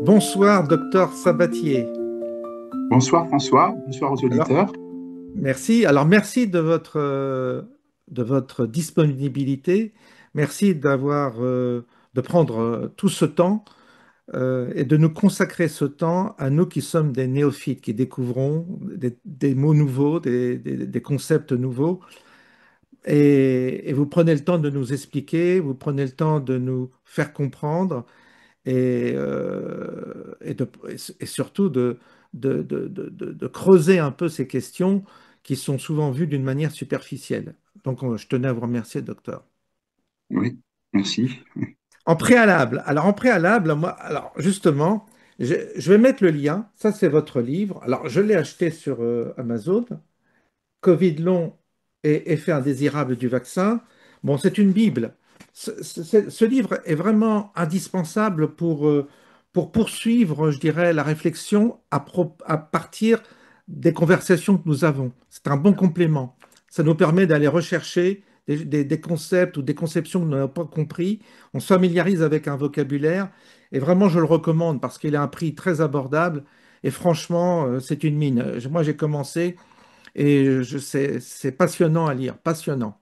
Bonsoir, docteur Sabatier. Bonsoir François, bonsoir aux Alors, auditeurs. merci. Alors, merci de votre disponibilité. Merci de prendre tout ce temps et de nous consacrer ce temps à nous qui sommes des néophytes, qui découvrons des mots nouveaux, des concepts nouveaux. Et vous prenez le temps de nous expliquer, vous prenez le temps de nous faire comprendre. Et surtout de creuser un peu ces questions qui sont souvent vues d'une manière superficielle. Donc, je tenais à vous remercier, docteur. Oui, merci. En préalable, moi, alors justement, je vais mettre le lien. Ça, c'est votre livre. Alors, je l'ai acheté sur Amazon. Covid long et effet indésirable du vaccin. Bon, c'est une Bible. Ce livre est vraiment indispensable pour poursuivre, je dirais, la réflexion à partir des conversations que nous avons. C'est un bon complément. Ça nous permet d'aller rechercher des concepts ou des conceptions que nous n'avons pas compris. On se familiarise avec un vocabulaire et vraiment, je le recommande parce qu'il a un prix très abordable et franchement, c'est une mine. Moi, j'ai commencé. C'est passionnant à lire, passionnant.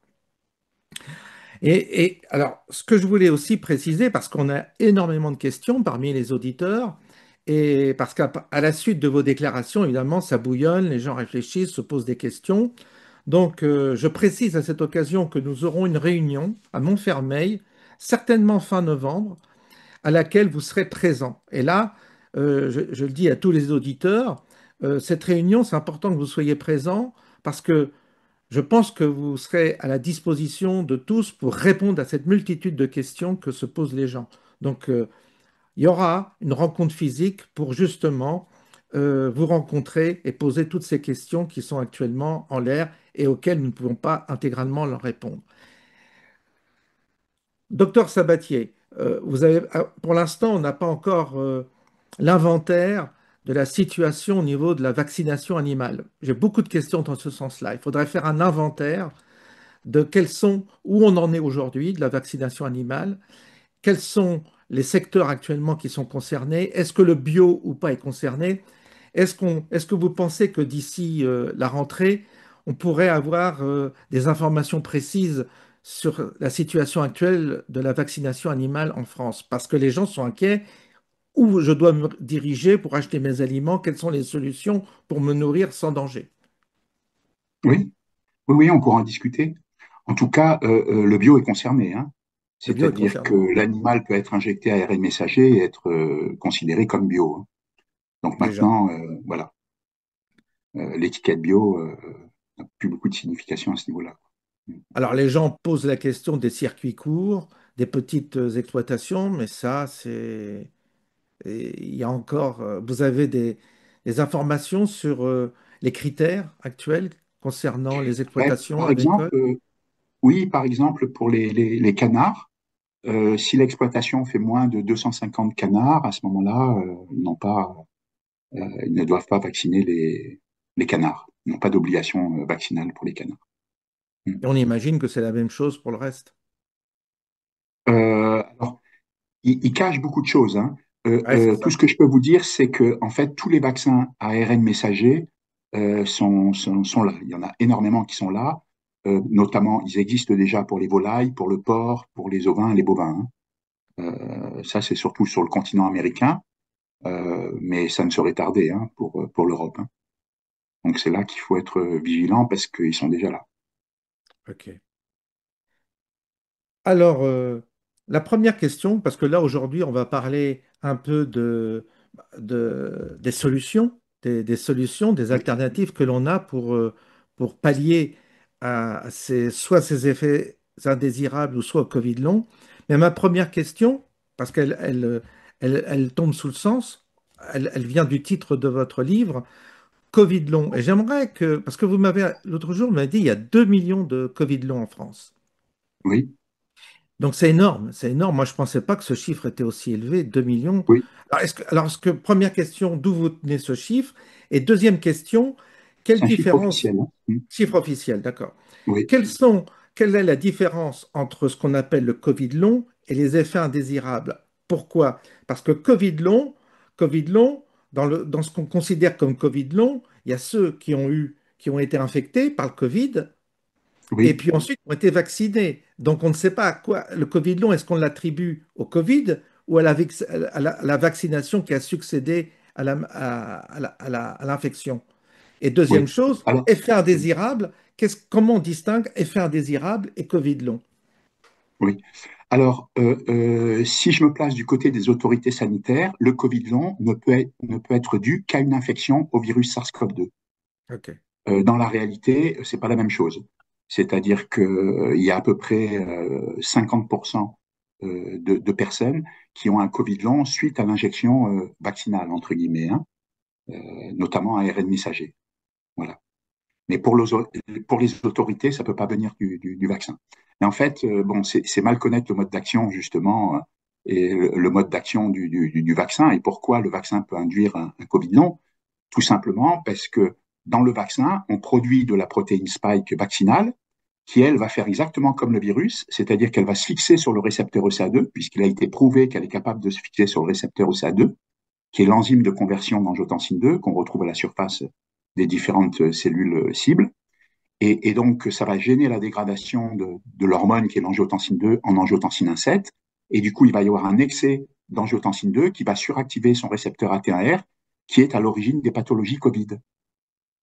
Et alors, ce que je voulais aussi préciser, parce qu'on a énormément de questions parmi les auditeurs, et parce qu'à la suite de vos déclarations, évidemment, ça bouillonne, les gens réfléchissent, se posent des questions. Donc, je précise à cette occasion que nous aurons une réunion à Montfermeil, certainement fin novembre, à laquelle vous serez présents. Et là, je le dis à tous les auditeurs, cette réunion, c'est important que vous soyez présents parce que je pense que vous serez à la disposition de tous pour répondre à cette multitude de questions que se posent les gens. Donc, il y aura une rencontre physique pour justement vous rencontrer et poser toutes ces questions qui sont actuellement en l'air et auxquelles nous ne pouvons pas intégralement leur répondre. Docteur Sabatier, pour l'instant, on n'a pas encore l'inventaire de la situation au niveau de la vaccination animale. J'ai beaucoup de questions dans ce sens-là. Il faudrait faire un inventaire de où on en est aujourd'hui de la vaccination animale, quels sont les secteurs actuellement qui sont concernés, est-ce que le bio ou pas est concerné, est-ce que vous pensez que d'ici la rentrée, on pourrait avoir des informations précises sur la situation actuelle de la vaccination animale en France? Parce que les gens sont inquiets. Où je dois me diriger pour acheter mes aliments? Quelles sont les solutions pour me nourrir sans danger? Oui, oui, oui, on pourra en discuter. En tout cas, le bio est concerné, hein. Le bio est C'est-à-dire que concerné. l'animal peut être injecté à ARN messager et être considéré comme bio, hein. Donc Déjà. maintenant, voilà, l'étiquette bio n'a plus beaucoup de signification à ce niveau-là. Alors, les gens posent la question des circuits courts, des petites exploitations, mais ça, il y a encore, vous avez des informations sur les critères actuels concernant les Ouais, exploitations par agricoles? exemple, oui, par exemple, pour les canards, si l'exploitation fait moins de 250 canards, à ce moment-là, ils ne doivent pas vacciner les canards. Ils n'ont pas d'obligation vaccinale pour les canards. Mm. Et on imagine que c'est la même chose pour le reste. Alors, ils cachent beaucoup de choses, hein. Ouais, c'est Tout ça. ce que je peux vous dire, c'est que en fait, tous les vaccins à ARN messager sont là. Il y en a énormément qui sont là. Notamment, ils existent déjà pour les volailles, pour le porc, pour les ovins et les bovins, hein. Ça, c'est surtout sur le continent américain, mais ça ne saurait tarder, hein, pour l'Europe, hein. Donc c'est là qu'il faut être vigilant parce qu'ils sont déjà là. OK. Alors, la première question, parce que là, aujourd'hui, on va parler un peu des solutions, des solutions, des Oui, alternatives que l'on a pour pallier soit ces effets indésirables ou soit au Covid long. Mais ma première question, parce elle tombe sous le sens, elle vient du titre de votre livre, Covid long. Et j'aimerais parce que l'autre jour, vous m'avez dit, il y a 2 millions de Covid long en France. oui, Donc c'est énorme, c'est énorme. Moi, je ne pensais pas que ce chiffre était aussi élevé, 2 millions. oui. Première question, d'où vous tenez ce chiffre? Et deuxième question, quelle C'est un chiffre différence, officiel, hein. Mm. chiffre officiel, d'accord. Oui. Quelles sont, quelle est la différence entre ce qu'on appelle le Covid long et les effets indésirables? Pourquoi? Parce que Covid long, Covid long, dans ce qu'on considère comme Covid long, il y a ceux qui ont été infectés par le Covid et Oui, puis ensuite ont été vaccinés. Donc on ne sait pas à quoi le Covid long, est-ce qu'on l'attribue au Covid ou à la vaccination qui a succédé à l'infection. Et deuxième oui. chose, Alors, effet oui, indésirable, comment on distingue effet indésirable et Covid long? oui. Alors, si je me place du côté des autorités sanitaires, le Covid long ne peut être dû qu'à une infection au virus SARS-CoV-2. Ok. Dans la réalité, c'est pas la même chose. C'est-à-dire que il y a à peu près 50% de personnes qui ont un Covid long suite à l'injection vaccinale, entre guillemets, hein, notamment à ARN messager. Voilà. Mais pour les autorités, ça peut pas venir du vaccin. Mais en fait, bon, c'est mal connaître le mode d'action, justement, et le mode d'action du vaccin et pourquoi le vaccin peut induire un Covid long. Tout simplement parce que dans le vaccin, on produit de la protéine spike vaccinale qui, elle, va faire exactement comme le virus, c'est-à-dire qu'elle va se fixer sur le récepteur ECA2, puisqu'il a été prouvé qu'elle est capable de se fixer sur le récepteur ECA2, qui est l'enzyme de conversion d'angiotensine 2 qu'on retrouve à la surface des différentes cellules cibles. Et donc, ça va gêner la dégradation de l'hormone qui est l'angiotensine 2 en angiotensine 1,7. Et du coup, il va y avoir un excès d'angiotensine 2 qui va suractiver son récepteur AT1R, qui est à l'origine des pathologies Covid.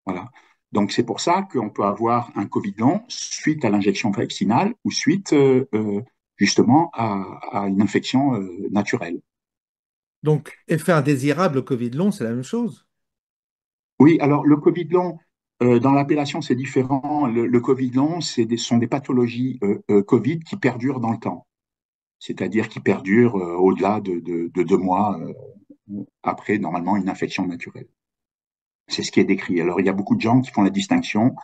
Voilà. Donc, c'est pour ça qu'on peut avoir un Covid long suite à l'injection vaccinale ou suite justement à une infection naturelle. Donc, effet indésirable, Covid long, c'est la même chose. Oui, alors le Covid long, dans l'appellation, c'est différent. Le Covid long, sont des pathologies Covid qui perdurent dans le temps, c'est-à-dire qui perdurent au-delà de 2 mois après, normalement, une infection naturelle. C'est ce qui est décrit. Alors, il y a beaucoup de gens qui font la distinction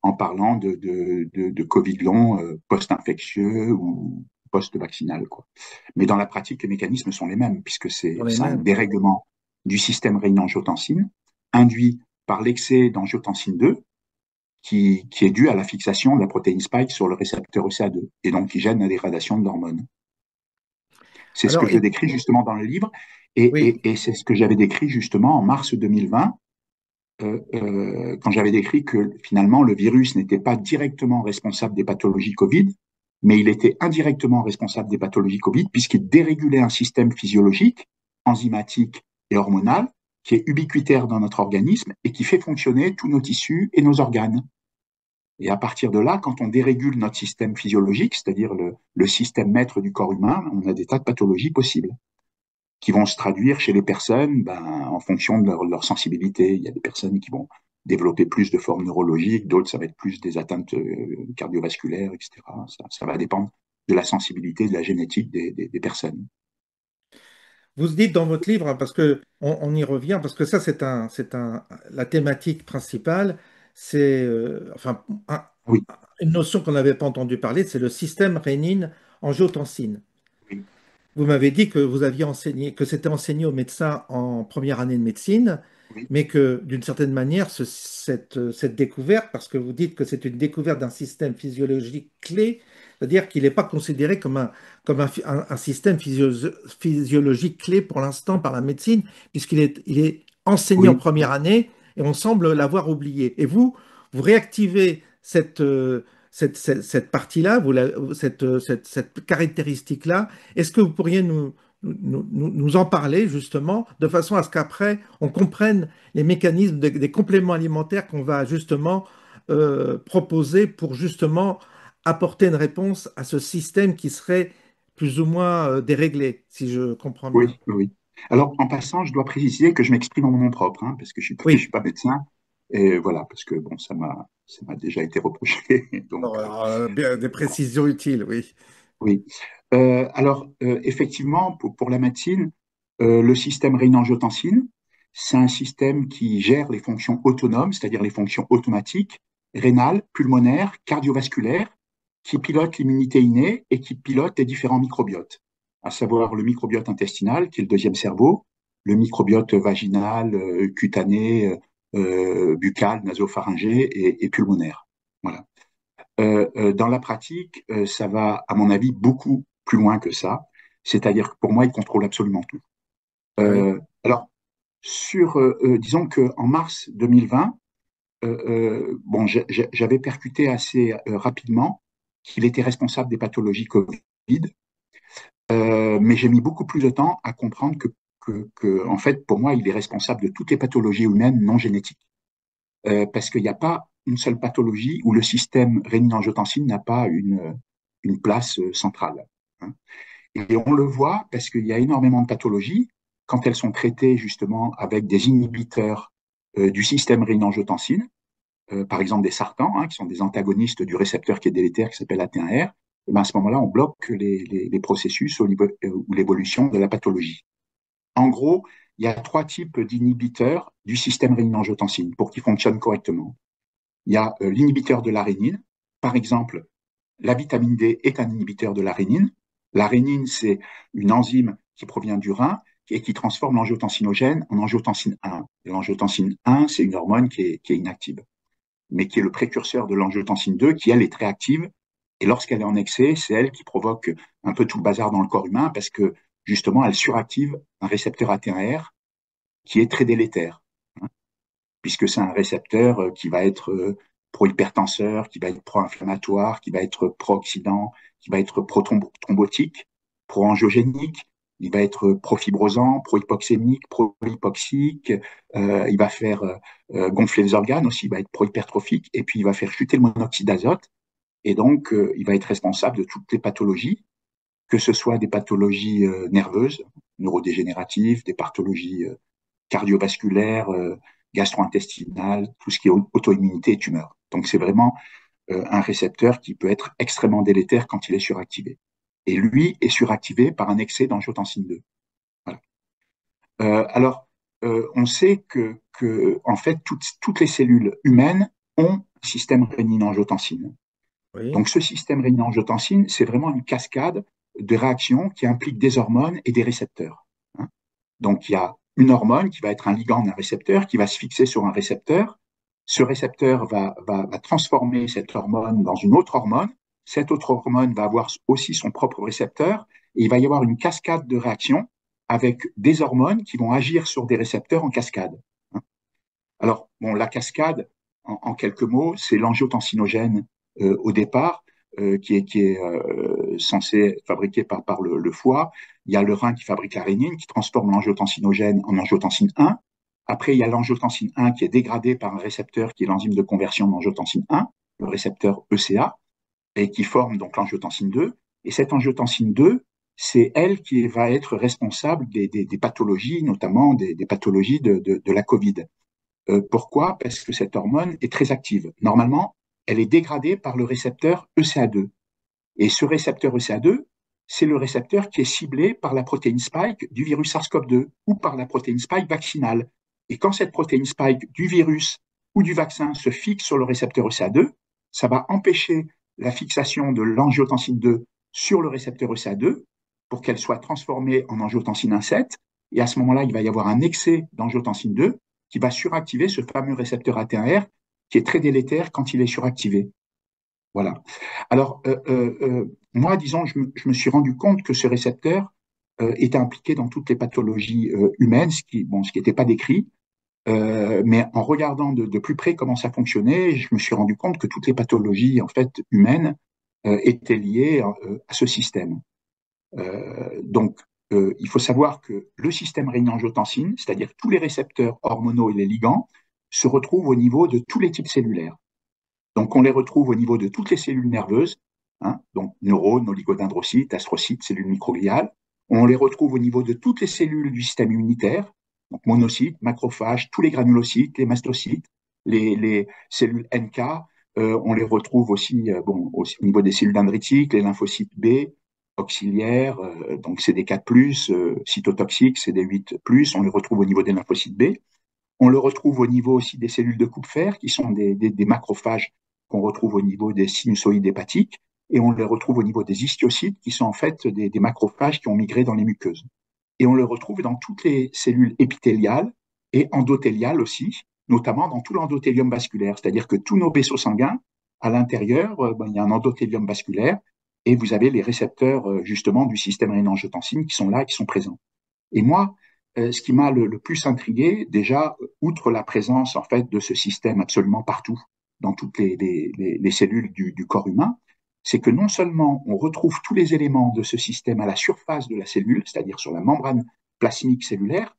en parlant de Covid long post-infectieux ou post-vaccinal, quoi. Mais dans la pratique, les mécanismes sont les mêmes, puisque Dans les c'est un mêmes. dérèglement du système rénin-angiotensine induit par l'excès d'angiotensine 2 qui est dû à la fixation de la protéine spike sur le récepteur ECA2 et donc qui gêne la dégradation de l'hormone. C'est ce que Alors, je décris justement dans le livre oui. et c'est ce que j'avais décrit justement en mars 2020 quand j'avais décrit que finalement le virus n'était pas directement responsable des pathologies Covid, mais il était indirectement responsable des pathologies Covid puisqu'il dérégulait un système physiologique, enzymatique et hormonal qui est ubiquitaire dans notre organisme et qui fait fonctionner tous nos tissus et nos organes. Et à partir de là, quand on dérégule notre système physiologique, c'est-à-dire le système maître du corps humain, on a des tas de pathologies possibles qui vont se traduire chez les personnes en fonction de leur sensibilité. Il y a des personnes qui vont développer plus de formes neurologiques, d'autres, ça va être plus des atteintes cardiovasculaires, etc. Ça va dépendre de la sensibilité, de la génétique des personnes. Vous dites dans votre livre, hein, parce que on y revient, parce que ça, la thématique principale, c'est, Oui, une notion qu'on n'avait pas entendu parler, c'est le système rénine-angiotensine. oui, Vous m'avez dit que vous aviez enseigné, que c'était enseigné aux médecins en première année de médecine, oui, mais que d'une certaine manière, cette découverte, parce que vous dites que c'est une découverte d'un système physiologique clé, c'est-à-dire qu'il n'est pas considéré un système physiologique clé pour l'instant par la médecine, il est enseigné en oui, première année et on semble l'avoir oublié. Et vous réactivez cette partie-là, cette caractéristique-là. Est-ce que vous pourriez nous en parler justement, de façon à ce qu'après, on comprenne les mécanismes des compléments alimentaires qu'on va justement proposer pour justement apporter une réponse à ce système qui serait plus ou moins déréglé, si je comprends bien. oui, oui. Alors, en passant, je dois préciser que je m'exprime en mon nom propre, hein, parce que je suis Oui. pas médecin. Et voilà, parce que bon, ça m'a déjà été reproché. Bon, Donc, alors, bien, des précisions utiles, oui. oui. Effectivement, pour la médecine, le système rénin-angiotensine, c'est un système qui gère les fonctions autonomes, c'est-à-dire les fonctions automatiques, rénales, pulmonaires, cardiovasculaires, qui pilote l'immunité innée et qui pilote les différents microbiotes, à savoir le microbiote intestinal, qui est le deuxième cerveau, le microbiote vaginal, cutané, buccal, nasopharyngé et pulmonaire. Voilà. Dans la pratique, ça va, à mon avis, beaucoup plus loin que ça. C'est-à-dire que pour moi, il contrôle absolument tout. Oui. Alors, Disons qu'en mars 2020, bon, j'avais percuté assez rapidement qu'il était responsable des pathologies Covid, mais j'ai mis beaucoup plus de temps à comprendre en fait, pour moi, il est responsable de toutes les pathologies humaines non génétiques. Parce qu'il n'y a pas une seule pathologie où le système rénine-angiotensine n'a pas une place centrale, hein. Et on le voit parce qu'il y a énormément de pathologies, quand elles sont traitées justement avec des inhibiteurs du système rénine-angiotensine, par exemple des sartans, hein, qui sont des antagonistes du récepteur qui est délétère, qui s'appelle AT1R, et ben à ce moment-là, on bloque les processus ou l'évolution de la pathologie. En gros, il y a trois types d'inhibiteurs du système rénine-angiotensine pour qu'ils fonctionnent correctement. Il y a l'inhibiteur de la rénine. Par exemple, la vitamine D est un inhibiteur de la rénine. La rénine, c'est une enzyme qui provient du rein et qui transforme l'angiotensinogène en angiotensine 1. Et l'angiotensine 1, c'est une hormone qui est inactive, mais qui est le précurseur de l'angiotensine 2, qui, elle, est très active. Et lorsqu'elle est en excès, c'est elle qui provoque un peu tout le bazar dans le corps humain parce que, justement, elle suractive un récepteur AT1R qui est très délétère, hein, puisque c'est un récepteur qui va être pro-hypertenseur, qui va être pro-inflammatoire, qui va être pro-oxydant, qui va être pro-thrombotique, pro-angiogénique, il va être pro-fibrosant, pro-hypoxémique, pro-hypoxique, il va faire gonfler les organes aussi, il va être pro-hypertrophique, et puis il va faire chuter le monoxyde d'azote, et donc il va être responsable de toutes les pathologies, que ce soit des pathologies nerveuses, neurodégénératives, des pathologies cardiovasculaires, gastro-intestinales, tout ce qui est auto-immunité et tumeur. Donc c'est vraiment un récepteur qui peut être extrêmement délétère quand il est suractivé. Et lui est suractivé par un excès d'angiotensine 2. Voilà. Alors, on sait en fait, toutes les cellules humaines ont un système rénine-angiotensine. Oui. Donc, ce système rénine-angiotensine, c'est vraiment une cascade de réactions qui impliquent des hormones et des récepteurs, hein. Donc, il y a une hormone qui va être un ligand d'un récepteur, qui va se fixer sur un récepteur. Ce récepteur va transformer cette hormone dans une autre hormone. Cette autre hormone va avoir aussi son propre récepteur. Et il va y avoir une cascade de réactions avec des hormones qui vont agir sur des récepteurs en cascade, hein. Alors, bon, la cascade, en quelques mots, c'est l'angiotensinogène au départ, qui est censé être fabriqué par le foie. Il y a le rein qui fabrique la rénine, qui transforme l'angiotensinogène en angiotensine 1. Après, il y a l'angiotensine 1 qui est dégradée par un récepteur qui est l'enzyme de conversion d'angiotensine 1, le récepteur ECA, et qui forme donc l'angiotensine 2. Et cette angiotensine 2, c'est elle qui va être responsable des pathologies, notamment des pathologies de la Covid. Pourquoi? Parce que cette hormone est très active. Normalement, elle est dégradée par le récepteur ECA2. Et ce récepteur ECA2, c'est le récepteur qui est ciblé par la protéine spike du virus SARS-CoV-2 ou par la protéine spike vaccinale. Et quand cette protéine spike du virus ou du vaccin se fixe sur le récepteur ECA2, ça va empêcher la fixation de l'angiotensine 2 sur le récepteur ECA2 pour qu'elle soit transformée en angiotensine 1,7. Et à ce moment-là, il va y avoir un excès d'angiotensine 2 qui va suractiver ce fameux récepteur AT1R qui est très délétère quand il est suractivé. Voilà. Alors, moi, disons, je me suis rendu compte que ce récepteur était impliqué dans toutes les pathologies humaines, ce qui n'était pas décrit. Mais en regardant de plus près comment ça fonctionnait, je me suis rendu compte que toutes les pathologies en fait humaines étaient liées à ce système. Donc, il faut savoir que le système rénine-angiotensine, c'est-à-dire tous les récepteurs hormonaux et les ligands, se retrouvent au niveau de tous les types cellulaires. Donc, on les retrouve au niveau de toutes les cellules nerveuses, hein, donc neurones, oligodendrocytes, astrocytes, cellules microgliales. On les retrouve au niveau de toutes les cellules du système immunitaire, donc monocytes, macrophages, tous les granulocytes, les mastocytes, les cellules NK. On les retrouve aussi, aussi au niveau des cellules dendritiques, les lymphocytes B, auxiliaires, donc CD4+, cytotoxiques, CD8+, on les retrouve au niveau des lymphocytes B. On le retrouve au niveau aussi des cellules de coupe-fer, qui sont des macrophages qu'on retrouve au niveau des sinusoïdes hépatiques, et on les retrouve au niveau des histiocytes, qui sont en fait des macrophages qui ont migré dans les muqueuses. Et on le retrouve dans toutes les cellules épithéliales et endothéliales aussi, notamment dans tout l'endothélium vasculaire, c'est-à-dire que tous nos vaisseaux sanguins, à l'intérieur, il y a un endothélium vasculaire, et vous avez les récepteurs justement du système rénine-angiotensine qui sont là, qui sont présents. Et moi, ce qui m'a le plus intrigué, déjà, outre la présence en fait de ce système absolument partout, dans toutes les cellules du corps humain, c'est que non seulement on retrouve tous les éléments de ce système à la surface de la cellule, c'est-à-dire sur la membrane plasmique cellulaire,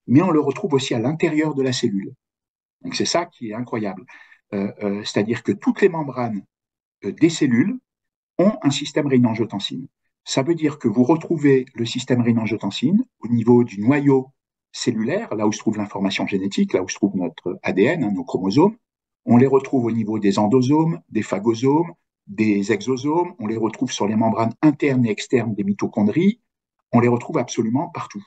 mais on le retrouve aussi à l'intérieur de la cellule. Donc c'est ça qui est incroyable. C'est-à-dire que toutes les membranes des cellules ont un système rénine-angiotensine. Ça veut dire que vous retrouvez le système rénine-angiotensine au niveau du noyau cellulaire, là où se trouve l'information génétique, là où se trouve notre ADN, hein, nos chromosomes. On les retrouve au niveau des endosomes, des phagosomes, des exosomes. On les retrouve sur les membranes internes et externes des mitochondries. On les retrouve absolument partout.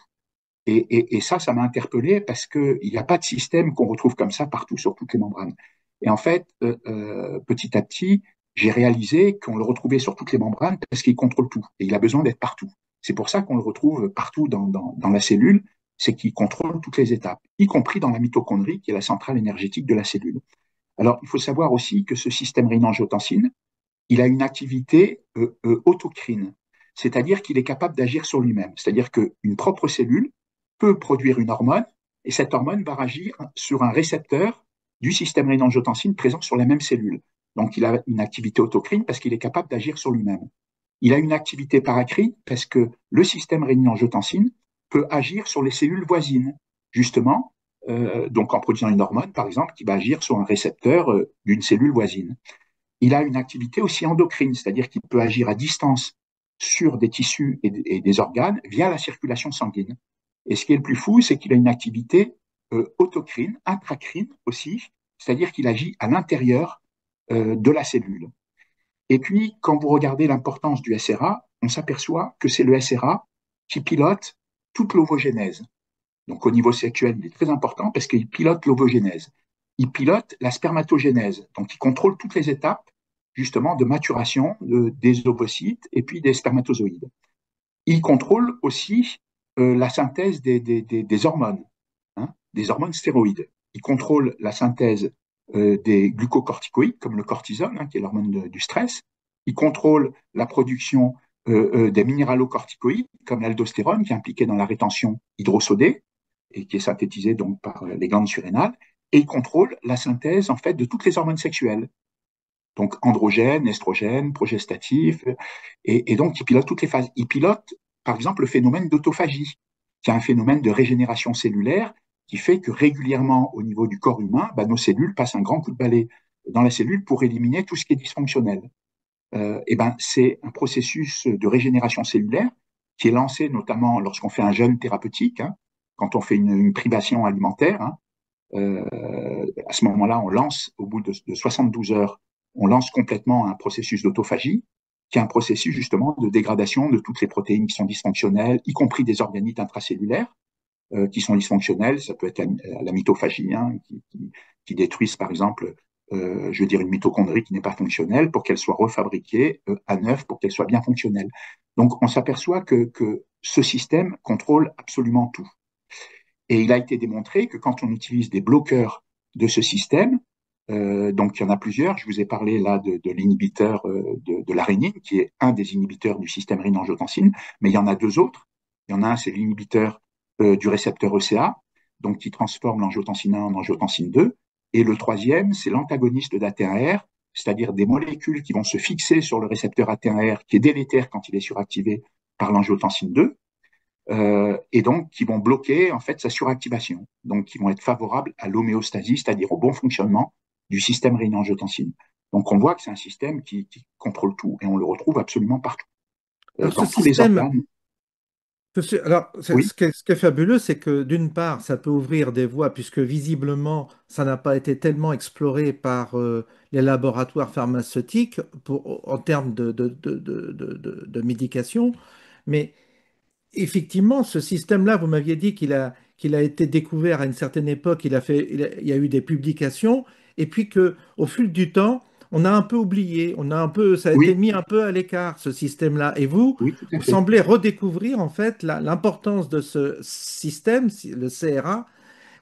Et ça m'a interpellé parce qu'il n'y a pas de système qu'on retrouve comme ça partout sur toutes les membranes. Et en fait, petit à petit, j'ai réalisé qu'on le retrouvait sur toutes les membranes parce qu'il contrôle tout et il a besoin d'être partout. C'est pour ça qu'on le retrouve partout dans la cellule, c'est qu'il contrôle toutes les étapes, y compris dans la mitochondrie, qui est la centrale énergétique de la cellule. Alors, il faut savoir aussi que ce système rénine-angiotensine, il a une activité autocrine, c'est-à-dire qu'il est capable d'agir sur lui-même. C'est-à-dire qu'une propre cellule peut produire une hormone et cette hormone va agir sur un récepteur du système rénine-angiotensine présent sur la même cellule. Donc, il a une activité autocrine parce qu'il est capable d'agir sur lui-même. Il a une activité paracrine parce que le système rénine-angiotensine peut agir sur les cellules voisines, justement, donc en produisant une hormone, par exemple, qui va agir sur un récepteur d'une cellule voisine. Il a une activité aussi endocrine, c'est-à-dire qu'il peut agir à distance sur des tissus et des organes via la circulation sanguine. Et ce qui est le plus fou, c'est qu'il a une activité autocrine, intracrine aussi, c'est-à-dire qu'il agit à l'intérieur de la cellule. Et puis, quand vous regardez l'importance du SRA, on s'aperçoit que c'est le SRA qui pilote toute l'ovogénèse. Donc, au niveau sexuel, il est très important parce qu'il pilote l'ovogénèse. Il pilote la spermatogénèse. Donc, il contrôle toutes les étapes, justement, de maturation des ovocytes et puis des spermatozoïdes. Il contrôle aussi la synthèse des hormones, hein, des hormones stéroïdes. Il contrôle la synthèse des glucocorticoïdes, comme le cortisol, hein, qui est l'hormone du stress. Il contrôle la production des minéralocorticoïdes, comme l'aldostérone, qui est impliqué dans la rétention hydrosodée et qui est synthétisée donc par les glandes surrénales. Et il contrôle la synthèse en fait de toutes les hormones sexuelles, donc androgènes, estrogènes, progestatifs, et donc il pilote toutes les phases. Il pilote, par exemple, le phénomène d'autophagie, qui est un phénomène de régénération cellulaire qui fait que régulièrement, au niveau du corps humain, bah, nos cellules passent un grand coup de balai dans la cellule pour éliminer tout ce qui est dysfonctionnel. Et ben, c'est un processus de régénération cellulaire qui est lancé notamment lorsqu'on fait un jeûne thérapeutique, hein, quand on fait une privation alimentaire. Hein, à ce moment-là, on lance, au bout de 72 heures, on lance complètement un processus d'autophagie, qui est un processus justement de dégradation de toutes les protéines qui sont dysfonctionnelles, y compris des organites intracellulaires qui sont dysfonctionnels. Ça peut être la mitophagie, hein, qui détruisent par exemple, je veux dire, une mitochondrie qui n'est pas fonctionnelle pour qu'elle soit refabriquée à neuf, pour qu'elle soit bien fonctionnelle. Donc on s'aperçoit que ce système contrôle absolument tout. Et il a été démontré que quand on utilise des bloqueurs de ce système, donc il y en a plusieurs, je vous ai parlé là de l'inhibiteur de l'arénine, qui est un des inhibiteurs du système rénine-angiotensine, mais il y en a deux autres. Il y en a un, c'est l'inhibiteur du récepteur ECA, donc qui transforme l'angiotensine 1 en angiotensine 2. Et le troisième, c'est l'antagoniste d'AT1R, c'est-à-dire des molécules qui vont se fixer sur le récepteur AT1R, qui est délétère quand il est suractivé par l'angiotensine 2, et donc qui vont bloquer en fait sa suractivation, donc qui vont être favorables à l'homéostasie, c'est-à-dire au bon fonctionnement du système rénine-angiotensine. Donc on voit que c'est un système qui contrôle tout et on le retrouve absolument partout, Alors, ce dans tous les système, organes. Alors, Oui, ce qui est fabuleux, c'est que d'une part, ça peut ouvrir des voies, puisque visiblement, ça n'a pas été tellement exploré par les laboratoires pharmaceutiques en termes de médication. Mais effectivement, ce système-là, vous m'aviez dit qu'il a été découvert à une certaine époque, il y a eu des publications, et puis que au fil du temps, on a un peu oublié, ça a été oui, mis un peu à l'écart, ce système-là. Et vous, oui, tout à vous fait. semblez redécouvrir en fait l'importance de ce système, le CRA.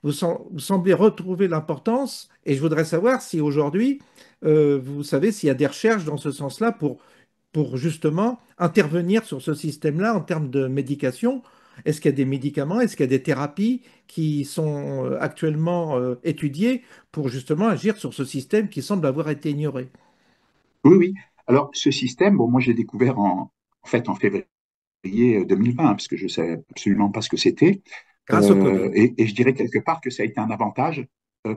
Vous semblez retrouver l'importance, et je voudrais savoir si aujourd'hui, vous savez s'il y a des recherches dans ce sens-là pour justement intervenir sur ce système-là en termes de médication Est-ce qu'il y a des médicaments, est-ce qu'il y a des thérapies qui sont actuellement étudiées pour justement agir sur ce système qui semble avoir été ignoré Oui, oui. Alors, ce système, bon, moi, j'ai découvert en fait en février 2020, parce que je ne savais absolument pas ce que c'était. grâce au Covid? Et je dirais quelque part que ça a été un avantage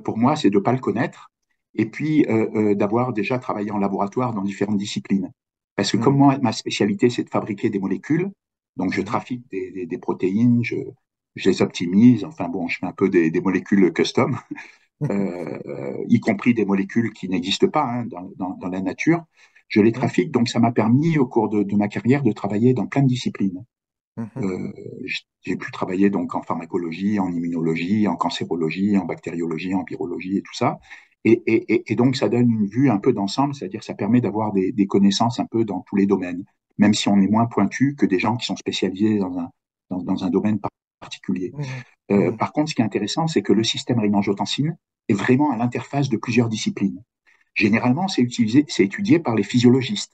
pour moi, c'est de ne pas le connaître et puis d'avoir déjà travaillé en laboratoire dans différentes disciplines. Parce que comme Mhm, moi, ma spécialité, c'est de fabriquer des molécules, donc je mhm, trafique des protéines, je les optimise, enfin bon, je fais un peu des molécules custom, y compris des molécules qui n'existent pas hein, dans la nature. Je les mhm, trafique, donc ça m'a permis au cours de ma carrière de travailler dans plein de disciplines. mhm, Euh, j'ai pu travailler donc en pharmacologie, en immunologie, en cancérologie, en bactériologie, en virologie et tout ça. Et donc, ça donne une vue un peu d'ensemble, c'est-à-dire ça permet d'avoir des connaissances un peu dans tous les domaines, même si on est moins pointu que des gens qui sont spécialisés dans un domaine particulier. mhm, mhm, Par contre, ce qui est intéressant, c'est que le système rénin-angiotensin est vraiment à l'interface de plusieurs disciplines. Généralement, c'est étudié par les physiologistes.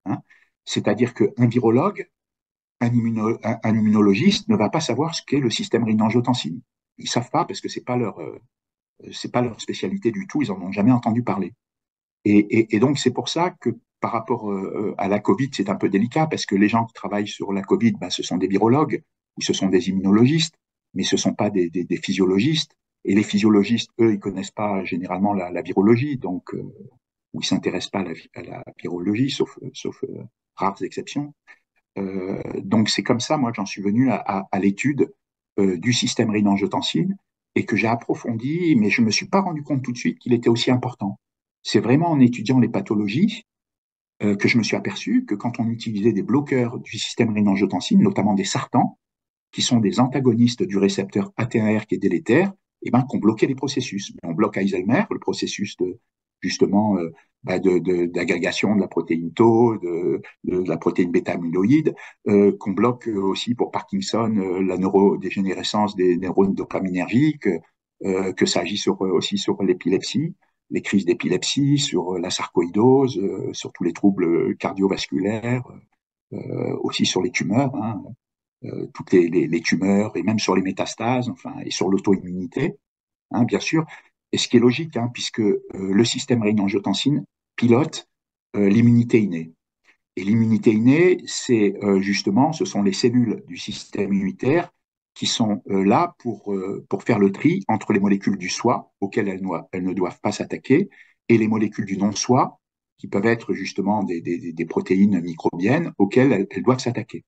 Hein. C'est-à-dire qu'un virologue un immunologiste ne va pas savoir ce qu'est le système rénin-angiotensin. Ils ne savent pas parce que c'est pas leur spécialité du tout, ils n'en ont jamais entendu parler. Et donc c'est pour ça que par rapport à la Covid, c'est un peu délicat parce que les gens qui travaillent sur la Covid, ben, ce sont des virologues ou ce sont des immunologistes, mais ce ne sont pas des physiologistes. Et les physiologistes, eux, ils ne connaissent pas généralement la virologie, donc ou ils ne s'intéressent pas à la virologie, sauf rares exceptions. Donc c'est comme ça, moi, que j'en suis venu à l'étude du système rénin-angiotensin et que j'ai approfondi, mais je ne me suis pas rendu compte tout de suite qu'il était aussi important. C'est vraiment en étudiant les pathologies que je me suis aperçu que quand on utilisait des bloqueurs du système rénin-angiotensin, notamment des sartans, qui sont des antagonistes du récepteur ATR qui est délétère, et ben, qu'on bloquait les processus. On bloque Alzheimer, le processus de justement d'agrégation de la protéine Tau, de la protéine bêta-amyloïde, qu'on bloque aussi pour Parkinson la neurodégénérescence des neurones dopaminergiques, que ça agit aussi sur l'épilepsie, les crises d'épilepsie, sur la sarcoïdose, sur tous les troubles cardiovasculaires, aussi sur les tumeurs. Hein, toutes les tumeurs et même sur les métastases, enfin, et sur l'auto-immunité, hein, bien sûr. Et ce qui est logique, hein, puisque le système rénin-angiotensin pilote l'immunité innée. Et l'immunité innée, c'est justement, ce sont les cellules du système immunitaire qui sont là pour faire le tri entre les molécules du soi, auxquelles elles ne doivent pas s'attaquer, et les molécules du non-soi, qui peuvent être justement des protéines microbiennes auxquelles elles doivent s'attaquer.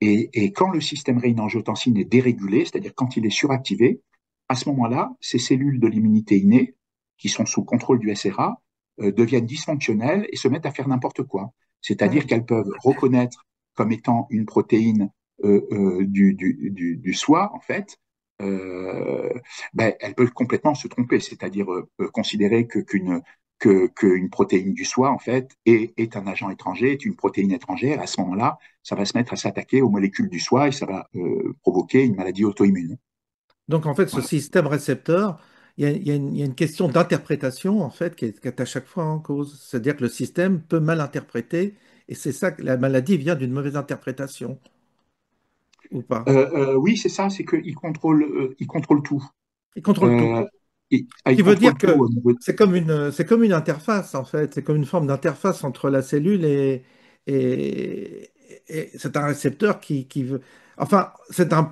Et quand le système rénin-angiotensin est dérégulé, c'est-à-dire quand il est suractivé, à ce moment-là, ces cellules de l'immunité innée, qui sont sous contrôle du SRA, deviennent dysfonctionnelles et se mettent à faire n'importe quoi. C'est-à-dire mhm. qu'elles peuvent reconnaître comme étant une protéine du soi, en fait, ben, elles peuvent complètement se tromper, c'est-à-dire considérer qu'une protéine du soi, en fait, est un agent étranger, est une protéine étrangère. À ce moment-là, ça va se mettre à s'attaquer aux molécules du soi et ça va provoquer une maladie auto-immune. Donc en fait, ce Voilà. système récepteur, il y a une question d'interprétation en fait qui est à chaque fois en cause. C'est-à-dire que le système peut mal interpréter et c'est ça que la maladie vient d'une mauvaise interprétation ou pas. Oui, c'est ça, c'est qu'il contrôle tout. Il contrôle tout. Euh, Ce qui il veut dire contrôle tout que au niveau. c'est comme une interface, en fait. C'est comme une forme d'interface entre la cellule et, et c'est un récepteur qui veut. Enfin, c'est un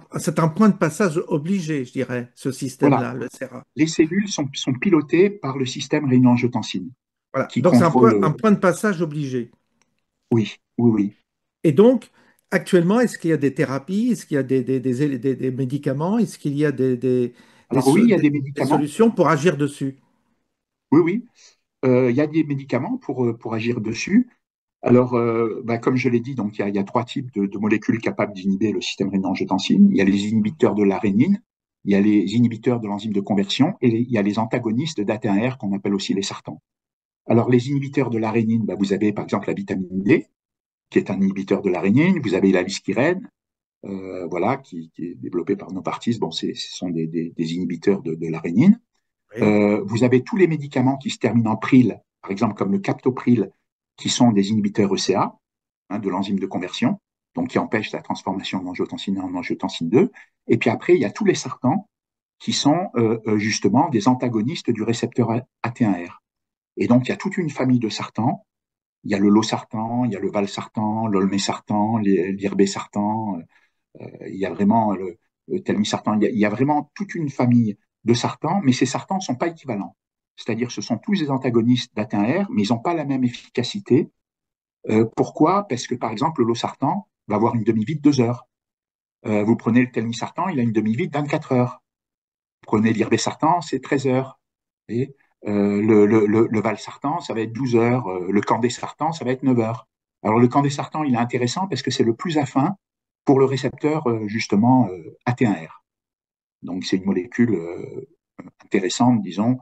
point de passage obligé, je dirais, ce Voilà. système-là, le SERA. Les cellules sont pilotées par le système rénin-angiotensin Voilà. qui Donc, c'est contrôle. un point de passage obligé. Oui, oui, oui. Et donc, actuellement, est-ce qu'il y a des thérapies? Est-ce qu'il y a des médicaments? Est-ce qu'il y a Alors oui, il y a des des médicaments. solutions pour agir dessus? Oui, oui. Il y a des médicaments pour agir dessus. Alors, bah, comme je l'ai dit, donc il y a trois types de molécules capables d'inhiber le système rénin-angiotensin. Il y a les inhibiteurs de la rénine, il y a les inhibiteurs de l'enzyme de conversion et il y a les antagonistes d'AT1R qu'on appelle aussi les sartans. Alors, les inhibiteurs de la rénine, bah, vous avez par exemple la vitamine D, qui est un inhibiteur de la rénine. Vous avez la liskirène, voilà, qui est développée par Novartis. Bon, ce sont des inhibiteurs de la rénine. Oui. Vous avez tous les médicaments qui se terminent en pril, par exemple comme le captopril, qui sont des inhibiteurs ECA, hein, de l'enzyme de conversion. donc qui empêchent la transformation de l'angiotensine 1 en angiotensine 2. Et puis après, il y a tous les sartans qui sont justement des antagonistes du récepteur AT1R. Et donc, il y a toute une famille de sartans. Il y a le losartan, il y a le valsartan, l'olmesartan, l'irbesartan, il y a vraiment le telmisartan. Il y a vraiment toute une famille de sartans, mais ces sartans ne sont pas équivalents. C'est-à-dire ce sont tous des antagonistes d'AT1R, mais ils n'ont pas la même efficacité. Pourquoi? Parce que, par exemple, le losartan va avoir une demi-vie de 2 heures. Vous prenez le telmisartan, il a une demi-vie de 24 heures. Prenez l'irbesartan, c'est 13 heures. Et, le valsartan, ça va être 12 heures. Le candesartan, ça va être 9 heures. Alors, le candesartan, il est intéressant parce que c'est le plus affin pour le récepteur, justement, AT1R. Donc, c'est une molécule intéressante, disons,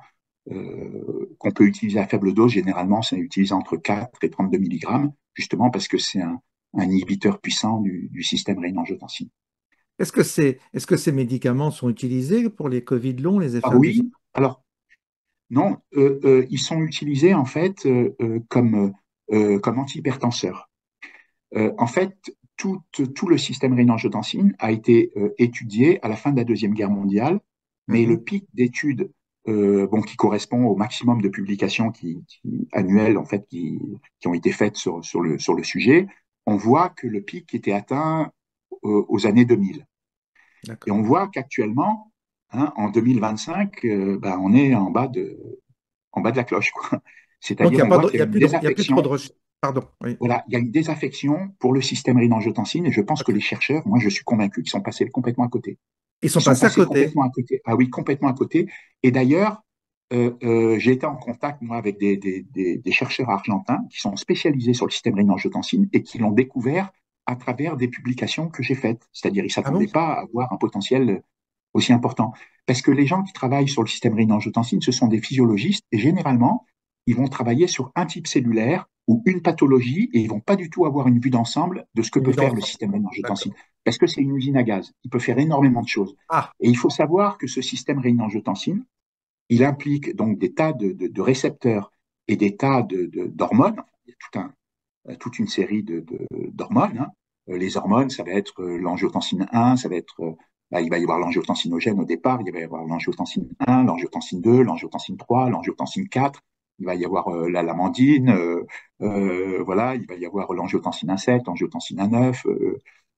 qu'on peut utiliser à faible dose. Généralement, c'est utilisé entre 4 et 32 mg, justement parce que c'est un inhibiteur puissant du système rénin-angiotensine. Est-ce que ces médicaments sont utilisés pour les Covid longs, les effets Ah indésirables? oui, alors non, ils sont utilisés en fait comme antihypertenseurs. En fait, tout le système rénin-angiotensine a été étudié à la fin de la Deuxième Guerre mondiale, mais le Mhm. pic d'études bon, qui correspond au maximum de publications annuelles en fait, qui ont été faites sur le sujet, on voit que le pic était atteint aux années 2000. Et on D'accord. voit qu'actuellement, hein, en 2025, ben, on est en bas de la cloche, quoi. Donc, C'est-à-dire, on voit qu'il y a une il y a plus trop de désaffection. recherche. Pardon. Oui. Voilà, il y a une désaffection pour le système rénin-angiotensine et je pense que Ok. les chercheurs, moi je suis convaincu qu'ils sont passés complètement à côté. Ils Ils sont sont passés à passés côté. complètement à côté. Ah oui, complètement à côté. Et d'ailleurs, j'ai été en contact, moi, avec des chercheurs argentins qui sont spécialisés sur le système rénin-angiotensine et qui l'ont découvert à travers des publications que j'ai faites. C'est-à-dire, ils ne Ah bon? s'attendaient pas à avoir un potentiel aussi important. Parce que les gens qui travaillent sur le système rénin-angiotensine, ce sont des physiologistes et généralement, ils vont travailler sur un type cellulaire ou une pathologie et ils vont pas du tout avoir une vue d'ensemble de ce que Une peut vue faire le d'ensemble. système rénin-angiotensine. D'accord. Parce que c'est une usine à gaz. Il peut faire énormément de choses. Ah, Et il faut savoir que ce système rénin-angiotensine, il implique donc des tas de récepteurs et des tas d'hormones. Il y a toute une série d'hormones. Hein. Les hormones, ça va être l'angiotensine 1, ça va être, il va y avoir l'angiotensinogène au départ, il va y avoir l'angiotensine 1, l'angiotensine 2, l'angiotensine 3, l'angiotensine 4, il va y avoir la lamandine, voilà, il va y avoir l'angiotensine 1,7, l'angiotensine 1,9,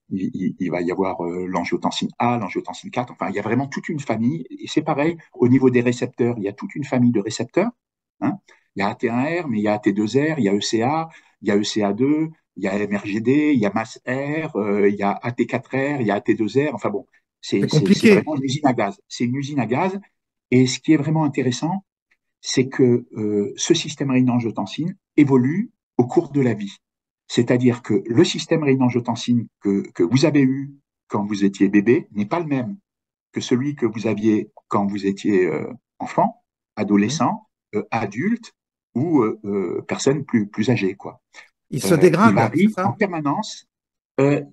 il va y avoir l'angiotensine A, l'angiotensine 4, enfin, il y a vraiment toute une famille, et c'est pareil, au niveau des récepteurs, il y a toute une famille de récepteurs, hein. Il y a AT1R, mais il y a AT2R, il y a ECA, il y a ECA2, il y a MRGD, il y a MASR, il y a AT4R, il y a AT2R. Enfin bon, c'est c'est compliqué. vraiment une usine à gaz. C'est une usine à gaz. Et ce qui est vraiment intéressant, c'est que ce système rénin-angiotensine évolue au cours de la vie. C'est-à-dire que le système rénin-angiotensine que vous avez eu quand vous étiez bébé n'est pas le même que celui que vous aviez quand vous étiez enfant, Mhm. adolescent, adulte ou personne plus âgée, quoi. Il se Il dégrade, c'est varie en ça? permanence.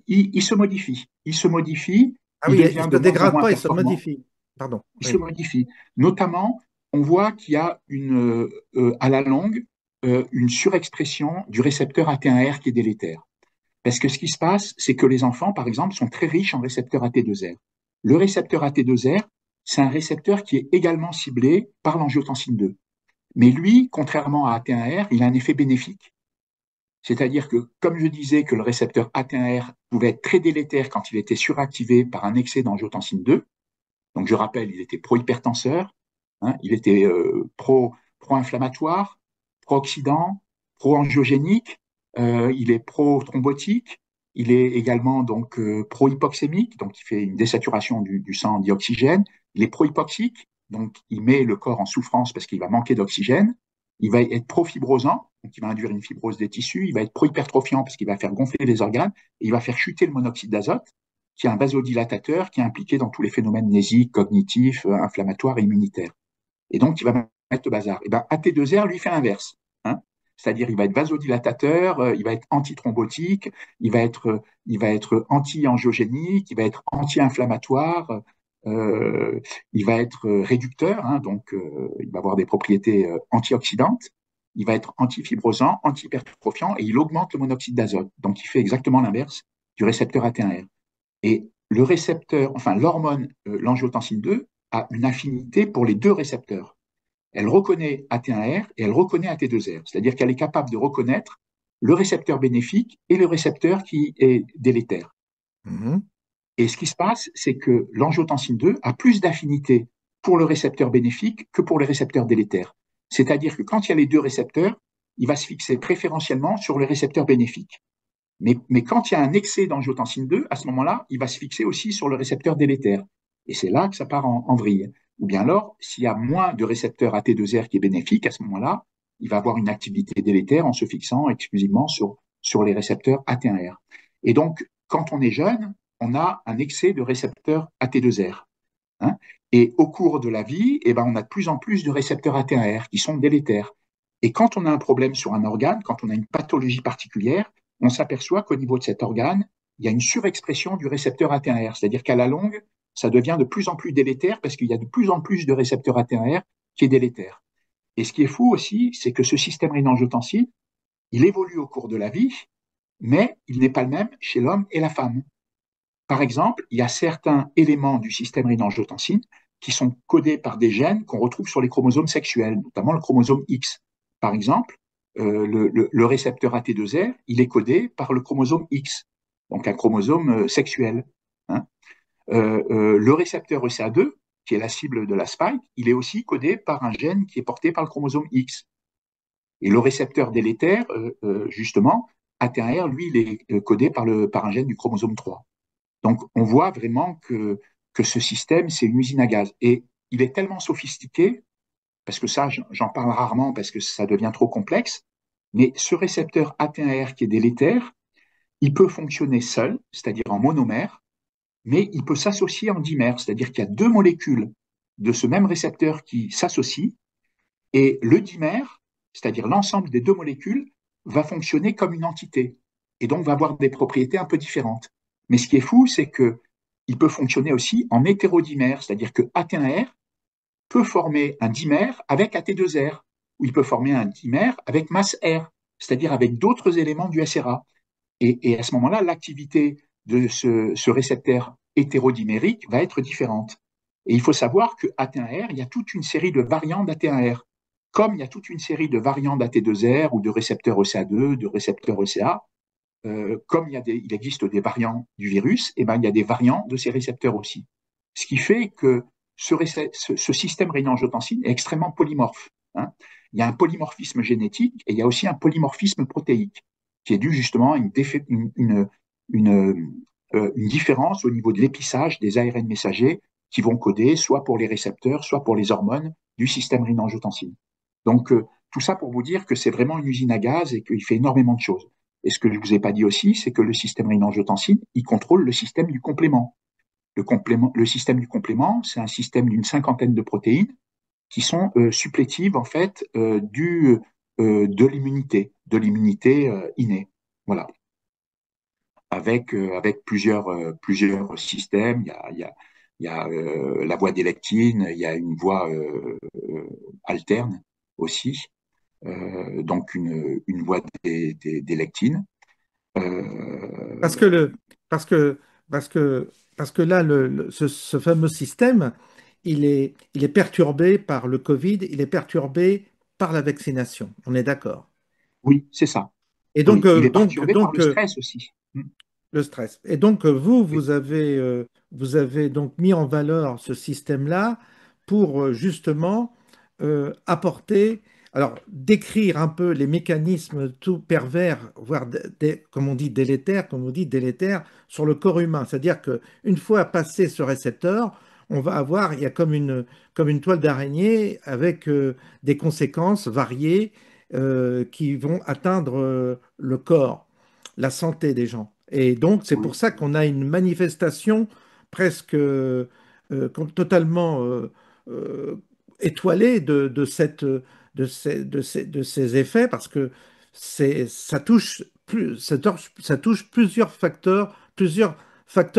Il se modifie. Il se modifie. Ah Il oui, il devient se de moins en dégrade moins pas, il se performant. modifie. Pardon. Il se Oui. modifie. Notamment, on voit qu'il y a à la longue une surexpression du récepteur AT1R qui est délétère. Parce que ce qui se passe, c'est que les enfants, par exemple, sont très riches en récepteur AT2R. Le récepteur AT2R, c'est un récepteur qui est également ciblé par l'angiotensine 2. Mais lui, contrairement à AT1R, il a un effet bénéfique. C'est-à-dire que, comme je disais que le récepteur AT1R pouvait être très délétère quand il était suractivé par un excès d'angiotensine 2, donc je rappelle, il était pro-hypertenseur, hein, il était pro-inflammatoire, pro-oxydant, pro-angiogénique, il est pro-thrombotique, il est également donc pro-hypoxémique, donc il fait une désaturation du sang en dioxygène, il est pro-hypoxique, donc il met le corps en souffrance parce qu'il va manquer d'oxygène, il va être pro-fibrosant, donc il va induire une fibrose des tissus, il va être pro-hypertrophiant parce qu'il va faire gonfler les organes, et il va faire chuter le monoxyde d'azote, qui est un vasodilatateur qui est impliqué dans tous les phénomènes mnésiques, cognitifs, inflammatoires et immunitaires. Et donc, il va mettre le bazar. Et ben, AT2R, lui, fait l'inverse. Hein. C'est-à-dire, il va être vasodilatateur, il va être antithrombotique, il va être anti-angiogénique, il va être anti-inflammatoire, il va être réducteur, hein, donc il va avoir des propriétés antioxydantes, il va être antifibrosant, anti-hypertrophiant et il augmente le monoxyde d'azote. Donc, il fait exactement l'inverse du récepteur AT1R. Et le récepteur, enfin l'hormone, l'angiotensine 2, a une affinité pour les deux récepteurs. Elle reconnaît AT1R et elle reconnaît AT2R, c'est-à-dire qu'elle est capable de reconnaître le récepteur bénéfique et le récepteur qui est délétère. Mhm. Et ce qui se passe, c'est que l'angiotensine 2 a plus d'affinité pour le récepteur bénéfique que pour les récepteurs délétères. C'est-à-dire que quand il y a les deux récepteurs, il va se fixer préférentiellement sur le récepteur bénéfique. Mais quand il y a un excès d'angiotensine 2, à ce moment-là, il va se fixer aussi sur le récepteur délétère. Et c'est là que ça part en vrille. Ou bien alors, s'il y a moins de récepteur AT2R qui est bénéfique, à ce moment-là, il va avoir une activité délétère en se fixant exclusivement sur les récepteurs AT1R. Et donc, quand on est jeune, on a un excès de récepteurs AT2R. Hein. Et au cours de la vie, eh ben, on a de plus en plus de récepteurs AT1R qui sont délétères. Et quand on a un problème sur un organe, quand on a une pathologie particulière, on s'aperçoit qu'au niveau de cet organe, il y a une surexpression du récepteur AT1R. C'est-à-dire qu'à la longue, ça devient de plus en plus délétère parce qu'il y a de plus en plus de récepteurs AT1R qui est délétère. Et ce qui est fou aussi, c'est que ce système rénin-angiotensine, il évolue au cours de la vie, mais il n'est pas le même chez l'homme et la femme. Par exemple, il y a certains éléments du système rénin-angiotensine qui sont codés par des gènes qu'on retrouve sur les chromosomes sexuels, notamment le chromosome X. Par exemple, le récepteur AT2R, il est codé par le chromosome X, donc un chromosome sexuel. Hein. Le récepteur ECA2, qui est la cible de la spike, il est aussi codé par un gène qui est porté par le chromosome X. Et le récepteur délétère, justement, AT1R, lui, il est codé par un gène du chromosome 3. Donc, on voit vraiment que ce système, c'est une usine à gaz. Et il est tellement sophistiqué, parce que ça, j'en parle rarement parce que ça devient trop complexe, mais ce récepteur AT1R qui est délétère, il peut fonctionner seul, c'est-à-dire en monomère, mais il peut s'associer en dimère, c'est-à-dire qu'il y a deux molécules de ce même récepteur qui s'associent, et le dimère, c'est-à-dire l'ensemble des deux molécules, va fonctionner comme une entité, et donc va avoir des propriétés un peu différentes. Mais ce qui est fou, c'est que il peut fonctionner aussi en hétérodimère, c'est-à-dire que AT1R peut former un dimère avec AT2R, ou il peut former un dimère avec masse R, c'est-à-dire avec d'autres éléments du SRA. Et à ce moment-là, l'activité de ce récepteur hétérodimérique va être différente. Et il faut savoir que AT1R, il y a toute une série de variantes d'AT1R, comme il y a toute une série de variantes d'AT2R ou de récepteurs ECA2, de récepteurs ECA, comme il existe des variants du virus, et ben, il y a des variants de ces récepteurs aussi. Ce qui fait que ce système rénin-angiotensine est extrêmement polymorphe. Hein. Il y a un polymorphisme génétique et il y a aussi un polymorphisme protéique qui est dû justement à une différence au niveau de l'épissage des ARN messagers qui vont coder soit pour les récepteurs, soit pour les hormones du système rénin-angiotensine. Donc, tout ça pour vous dire que c'est vraiment une usine à gaz et qu'il fait énormément de choses. Et ce que je ne vous ai pas dit aussi, c'est que le système rénin-angiotensine, il contrôle le système du complément. Le système du complément, c'est un système d'une cinquantaine de protéines qui sont supplétives en fait de l'immunité innée. Voilà. Avec plusieurs systèmes. Il y a la voie des lectines, il y a une voie alterne aussi, donc une voie des lectines. Parce que Euh, le, parce que, parce que, parce que là, ce fameux système, il est perturbé par le Covid, il est perturbé par la vaccination. On est d'accord. oui, c'est ça. Et Oui, il est perturbé par le stress aussi. le stress. Et donc, Oui, vous avez donc mis en valeur ce système-là pour justement apporter, alors décrire un peu les mécanismes tout pervers, voire comme on dit délétères sur le corps humain. C'est-à-dire qu'une fois passé ce récepteur, on va avoir, il y a comme une toile d'araignée avec des conséquences variées qui vont atteindre le corps, la santé des gens. Et donc, c'est oui, pour ça qu'on a une manifestation presque totalement euh, étoilée de ces effets, parce que ça touche plusieurs facteurs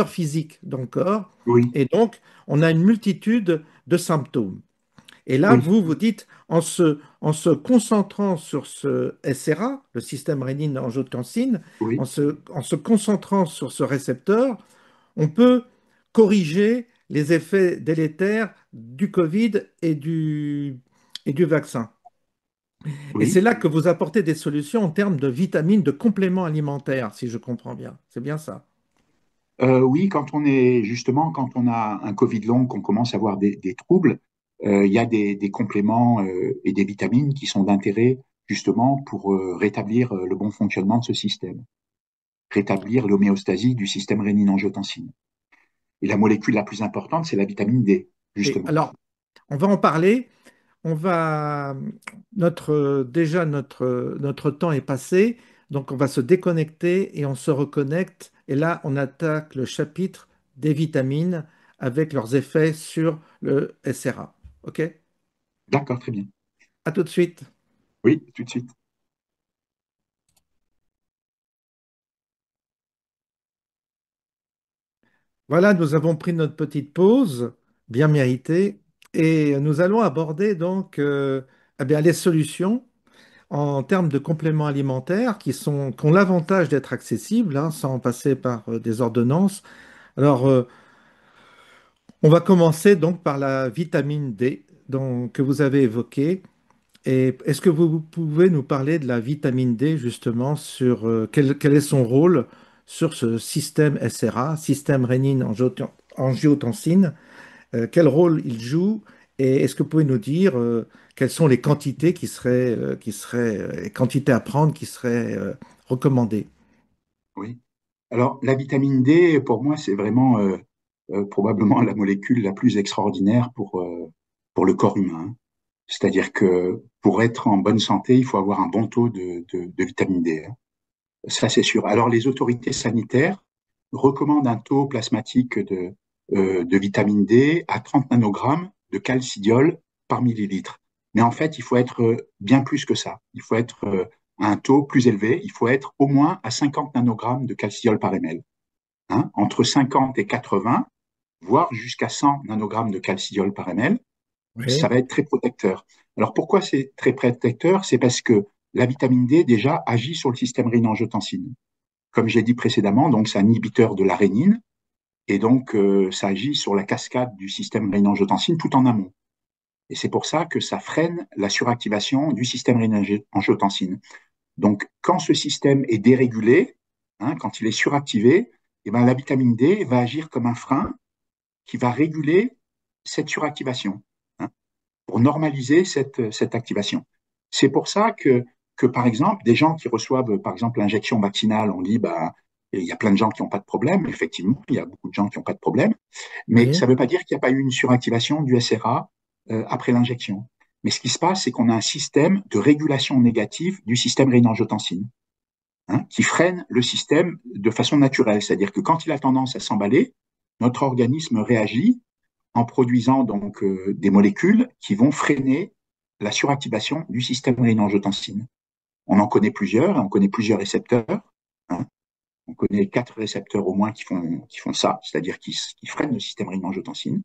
physiques dans le corps. oui, Et donc, on a une multitude de symptômes. Et là, Oui, vous dites, en se concentrant sur ce SRA, le système rénine-angiotensin, oui. en se concentrant sur ce récepteur, on peut corriger les effets délétères du Covid et du vaccin. Et c'est Oui, là que vous apportez des solutions en termes de vitamines, de compléments alimentaires, si je comprends bien. C'est bien ça. Oui, quand on a un Covid long, qu'on commence à avoir des troubles, il y a des compléments et des vitamines qui sont d'intérêt justement pour rétablir le bon fonctionnement de ce système, rétablir l'homéostasie du système rénine-angiotensin. Et la molécule la plus importante, c'est la vitamine D, Et justement. alors, on va en parler. On va notre temps est passé, donc on va se déconnecter et on se reconnecte. Et là, on attaque le chapitre des vitamines avec leurs effets sur le SRA. OK? D'accord, très bien. À tout de suite. Oui, tout de suite. Voilà, nous avons pris notre petite pause, bien méritée, et nous allons aborder donc eh bien, les solutions en termes de compléments alimentaires qui ont l'avantage d'être accessibles, hein, sans passer par des ordonnances. Alors, on va commencer donc par la vitamine D que vous avez évoquée. Et est-ce que vous pouvez nous parler de la vitamine D justement sur quel est son rôle sur ce système SRA, système rénine-angiotensin, quel rôle il joue et est-ce que vous pouvez nous dire quelles sont les quantités les quantités à prendre qui seraient recommandées? Oui. Alors, la vitamine D, pour moi, c'est vraiment probablement la molécule la plus extraordinaire pour le corps humain. C'est-à-dire que pour être en bonne santé, il faut avoir un bon taux de vitamine D, hein. Ça, c'est sûr. Alors, les autorités sanitaires recommandent un taux plasmatique de vitamine D à 30 nanogrammes de calcidiol par millilitre. Mais en fait, il faut être bien plus que ça. Il faut être à un taux plus élevé. Il faut être au moins à 50 nanogrammes de calcidiol par ml, hein. Entre 50 et 80, voire jusqu'à 100 nanogrammes de calcidiol par ml, ça Oui, va être très protecteur. Alors pourquoi c'est très protecteur? C'est parce que la vitamine D déjà agit sur le système rénine-angiotensin. Comme j'ai dit précédemment, donc c'est un inhibiteur de la rénine et donc ça agit sur la cascade du système rénine-angiotensin tout en amont. Et c'est pour ça que ça freine la suractivation du système rénine-angiotensin. Donc quand ce système est dérégulé, hein, quand il est suractivé, eh ben, la vitamine D va agir comme un frein qui va réguler cette suractivation, hein, pour normaliser cette activation. C'est pour ça par exemple, des gens qui reçoivent, par exemple, l'injection vaccinale, on dit, bah, il y a plein de gens qui n'ont pas de problème. Effectivement, il y a beaucoup de gens qui n'ont pas de problème. Mais oui, ça ne veut pas dire qu'il n'y a pas eu une suractivation du SRA après l'injection. Mais ce qui se passe, c'est qu'on a un système de régulation négative du système rénine-angiotensin, hein, qui freine le système de façon naturelle. C'est-à-dire que quand il a tendance à s'emballer, notre organisme réagit en produisant donc des molécules qui vont freiner la suractivation du système rénine-angiotensin. On en connaît plusieurs, on connaît plusieurs récepteurs, hein. On connaît 4 récepteurs au moins qui font ça, c'est-à-dire qui freinent le système rénine-angiotensin.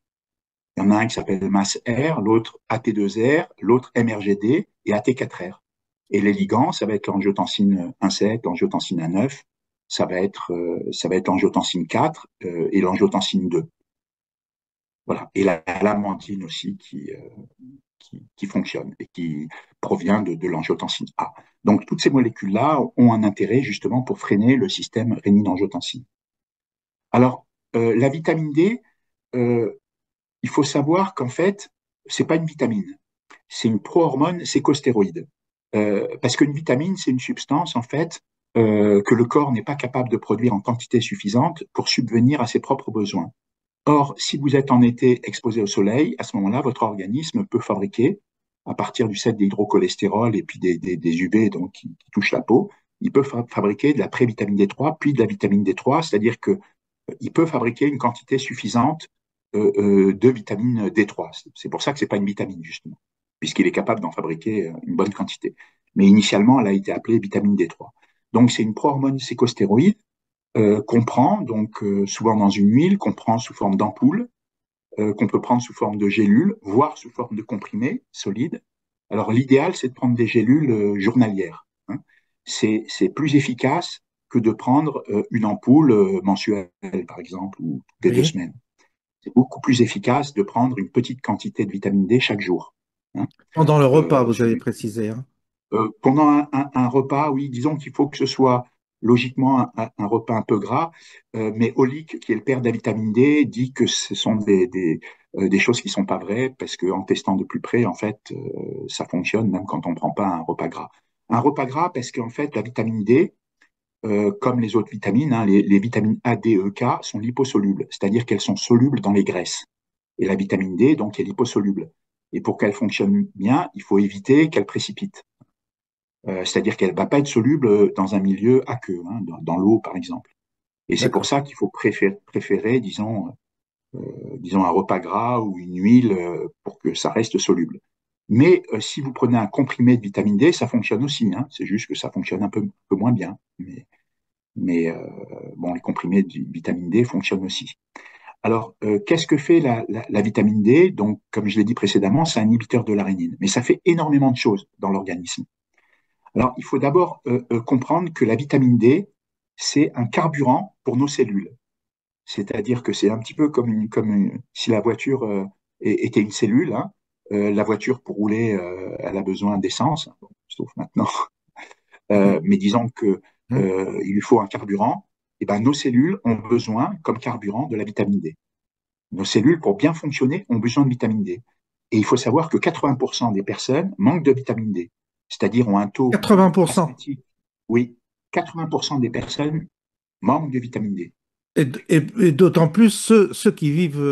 Il y en a un qui s'appelle MAS-R, l'autre AT2R, l'autre MRGD et AT4R. Et les ligands, ça va être l'angiotensine 1,7, l'angiotensine 1,9, ça va être l'angiotensine 4 et l'angiotensine 2. Voilà. Et la lamantine aussi qui fonctionne et qui provient de l'angiotensine A. Donc, toutes ces molécules-là ont un intérêt justement pour freiner le système rénine-angiotensin. Alors, la vitamine D, euh, il faut savoir qu'en fait, c'est pas une vitamine, c'est une prohormone sécostéroïde. Parce qu'une vitamine, c'est une substance en fait que le corps n'est pas capable de produire en quantité suffisante pour subvenir à ses propres besoins. Or, si vous êtes en été exposé au soleil, à ce moment-là, votre organisme peut fabriquer, à partir du 7-déhydrocholestérol et puis des UV donc, qui touchent la peau, il peut fabriquer de la prévitamine D3, puis de la vitamine D3, c'est-à-dire qu'il peut fabriquer une quantité suffisante de vitamine D3. C'est pour ça que ce n'est pas une vitamine, justement, puisqu'il est capable d'en fabriquer une bonne quantité. Mais initialement, elle a été appelée vitamine D3. Donc, c'est une prohormone sécostéroïde qu'on prend donc souvent dans une huile, qu'on prend sous forme d'ampoule, qu'on peut prendre sous forme de gélules, voire sous forme de comprimés solides. Alors l'idéal, c'est de prendre des gélules journalières, hein. C'est plus efficace que de prendre une ampoule mensuelle, par exemple, ou toutes les deux Oui. semaines. C'est beaucoup plus efficace de prendre une petite quantité de vitamine D chaque jour, hein. Pendant le repas, Euh, vous avez précisé, hein. Pendant un repas, oui, disons qu'il faut que ce soit logiquement un repas un peu gras, mais Olic, qui est le père de la vitamine D, dit que ce sont des choses qui sont pas vraies, parce qu'en testant de plus près, en fait, ça fonctionne même quand on ne prend pas un repas gras. Un repas gras, parce qu'en fait, la vitamine D, comme les autres vitamines, hein, les vitamines A, D, E, K, sont liposolubles, c'est-à-dire qu'elles sont solubles dans les graisses. Et la vitamine D, donc, est liposoluble. Et pour qu'elle fonctionne bien, il faut éviter qu'elle précipite. C'est-à-dire qu'elle ne va pas être soluble dans un milieu aqueux, hein, dans l'eau par exemple. Et c'est pour D'accord. ça qu'il faut préférer, disons, un repas gras ou une huile pour que ça reste soluble. Mais si vous prenez un comprimé de vitamine D, ça fonctionne aussi, hein. C'est juste que ça fonctionne un peu moins bien. Mais bon, les comprimés de vitamine D fonctionnent aussi. Alors, qu'est-ce que fait la vitamine D? Donc, comme je l'ai dit précédemment, c'est un inhibiteur de l'arénine. Mais ça fait énormément de choses dans l'organisme. Alors, il faut d'abord comprendre que la vitamine D, c'est un carburant pour nos cellules. C'est-à-dire que c'est un petit peu si la voiture était une cellule, hein. La voiture, pour rouler, elle a besoin d'essence, bon, sauf maintenant. Mhm. Mais disons que Mhm. il lui faut un carburant. Et ben, nos cellules ont besoin, comme carburant, de la vitamine D. Nos cellules, pour bien fonctionner, ont besoin de vitamine D. Et il faut savoir que 80% des personnes manquent de vitamine D, c'est-à-dire ont un taux 80%. asthmatique. Oui, 80% des personnes manquent de vitamine D. Et d'autant plus ceux qui vivent